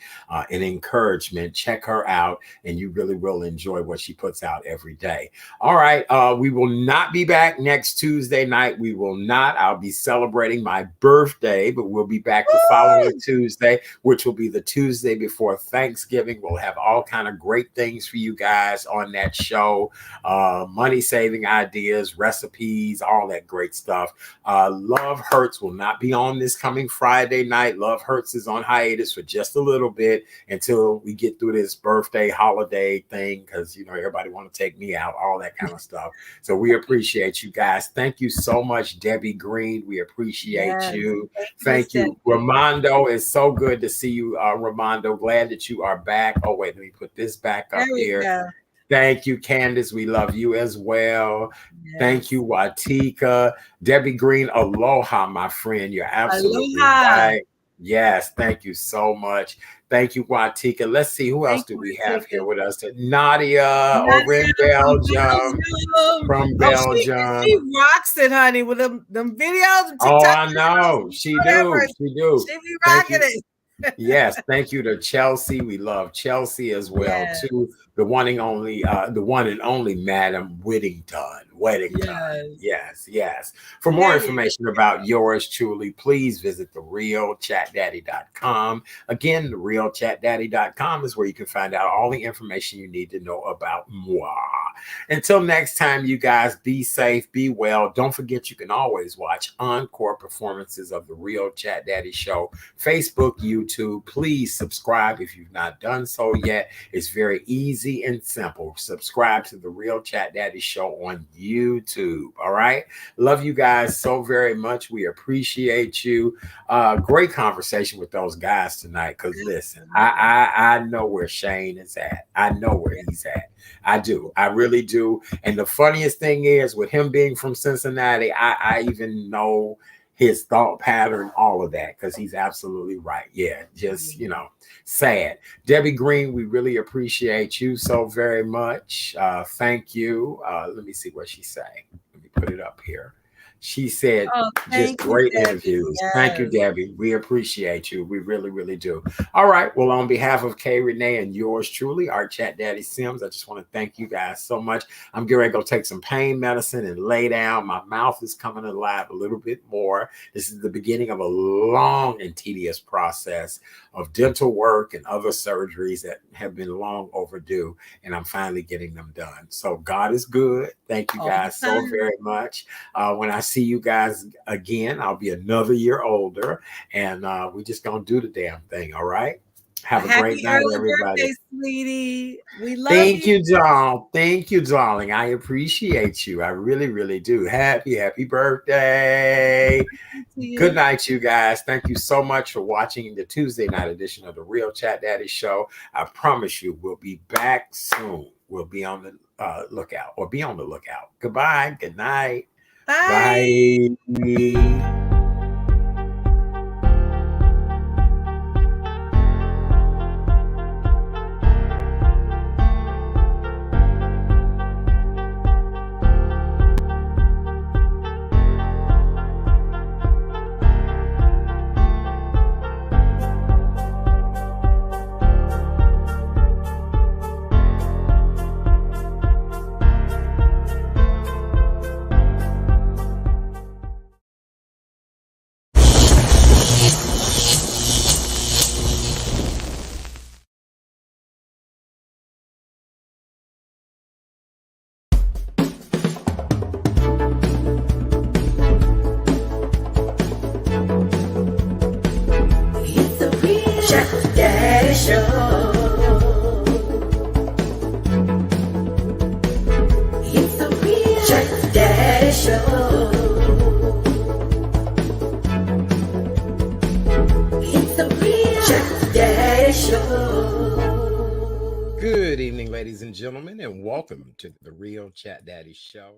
and encouragement. Check her out, and you really will enjoy what she puts out every day. All right. We will not be back next Tuesday night. We will not. I'll be celebrating my birthday, but we'll be back the following Tuesday, which will be the Tuesday before Thanksgiving. We'll have all kind of great things for you guys on that show. Money saving ideas, recipes, all that great stuff. Love Hurts will not be on this coming Friday night. Love Hurts is on hiatus for just a little bit until we get through this birthday holiday thing, because everybody want to take me out, all that kind of stuff. So we appreciate you guys. Thank you so much, Debbie Green. We appreciate you. Thank you. Ramondo, it's so good to see you, Ramondo. Glad that you are back. Oh, wait, let me put this back up here. Go. Thank you, Candace. We love you as well. Yes. Thank you, Watika. Debbie Green, aloha, my friend. You're absolutely right. Yes, thank you so much. Thank you, Watika. Let's see, who else do we have here with us? Nadia over in Belgium. From Belgium. She rocks it, honey, with them videos. Oh, I know. She do. She be rocking it. Yes, thank you to Chelsea. We love Chelsea as well, too. The one and only Madam Whittington. Yes. For more information about yours truly, please visit therealchatdaddy.com. Again, therealchatdaddy.com is where you can find out all the information you need to know about moi. Until next time, you guys, be safe, be well. Don't forget, you can always watch encore performances of The Real Chat Daddy Show, Facebook, YouTube. Please subscribe if you've not done so yet. It's very easy and simple. Subscribe to The Real Chat Daddy Show on YouTube. All right. Love you guys so very much. We appreciate you. Great conversation with those guys tonight. Because listen, I know where Shane is at. I know where he's at. I do. I really do. And the funniest thing is, with him being from Cincinnati, I even know his thought pattern, all of that, because he's absolutely right. Yeah, just, sad. Debbie Green, we really appreciate you so very much. Thank you. Let me see what she say. Let me put it up here. She said, just great interviews. Yes. Thank you, Debbie. We appreciate you. We really, really do. All right. Well, on behalf of Kay, Renee, and yours truly, our Chat Daddy Sims, I just want to thank you guys so much. I'm getting ready to go take some pain medicine and lay down. My mouth is coming alive a little bit more. This is the beginning of a long and tedious process of dental work and other surgeries that have been long overdue, and I'm finally getting them done. So God is good. Thank you guys so very much. When I see you guys again, I'll be another year older, and we're just gonna do the damn thing. All right. Have a great night, everybody. Birthday, sweetie. We love Thank you, doll. Thank you, darling. I appreciate you. I really, really do. Happy birthday. Good night, you guys. Thank you so much for watching the Tuesday night edition of The Real Chat Daddy Show. I promise you, we'll be back soon. We'll be on the lookout. Goodbye. Good night. Bye. Bye. Good evening, ladies and gentlemen, and welcome to The Real Chat Daddy Show.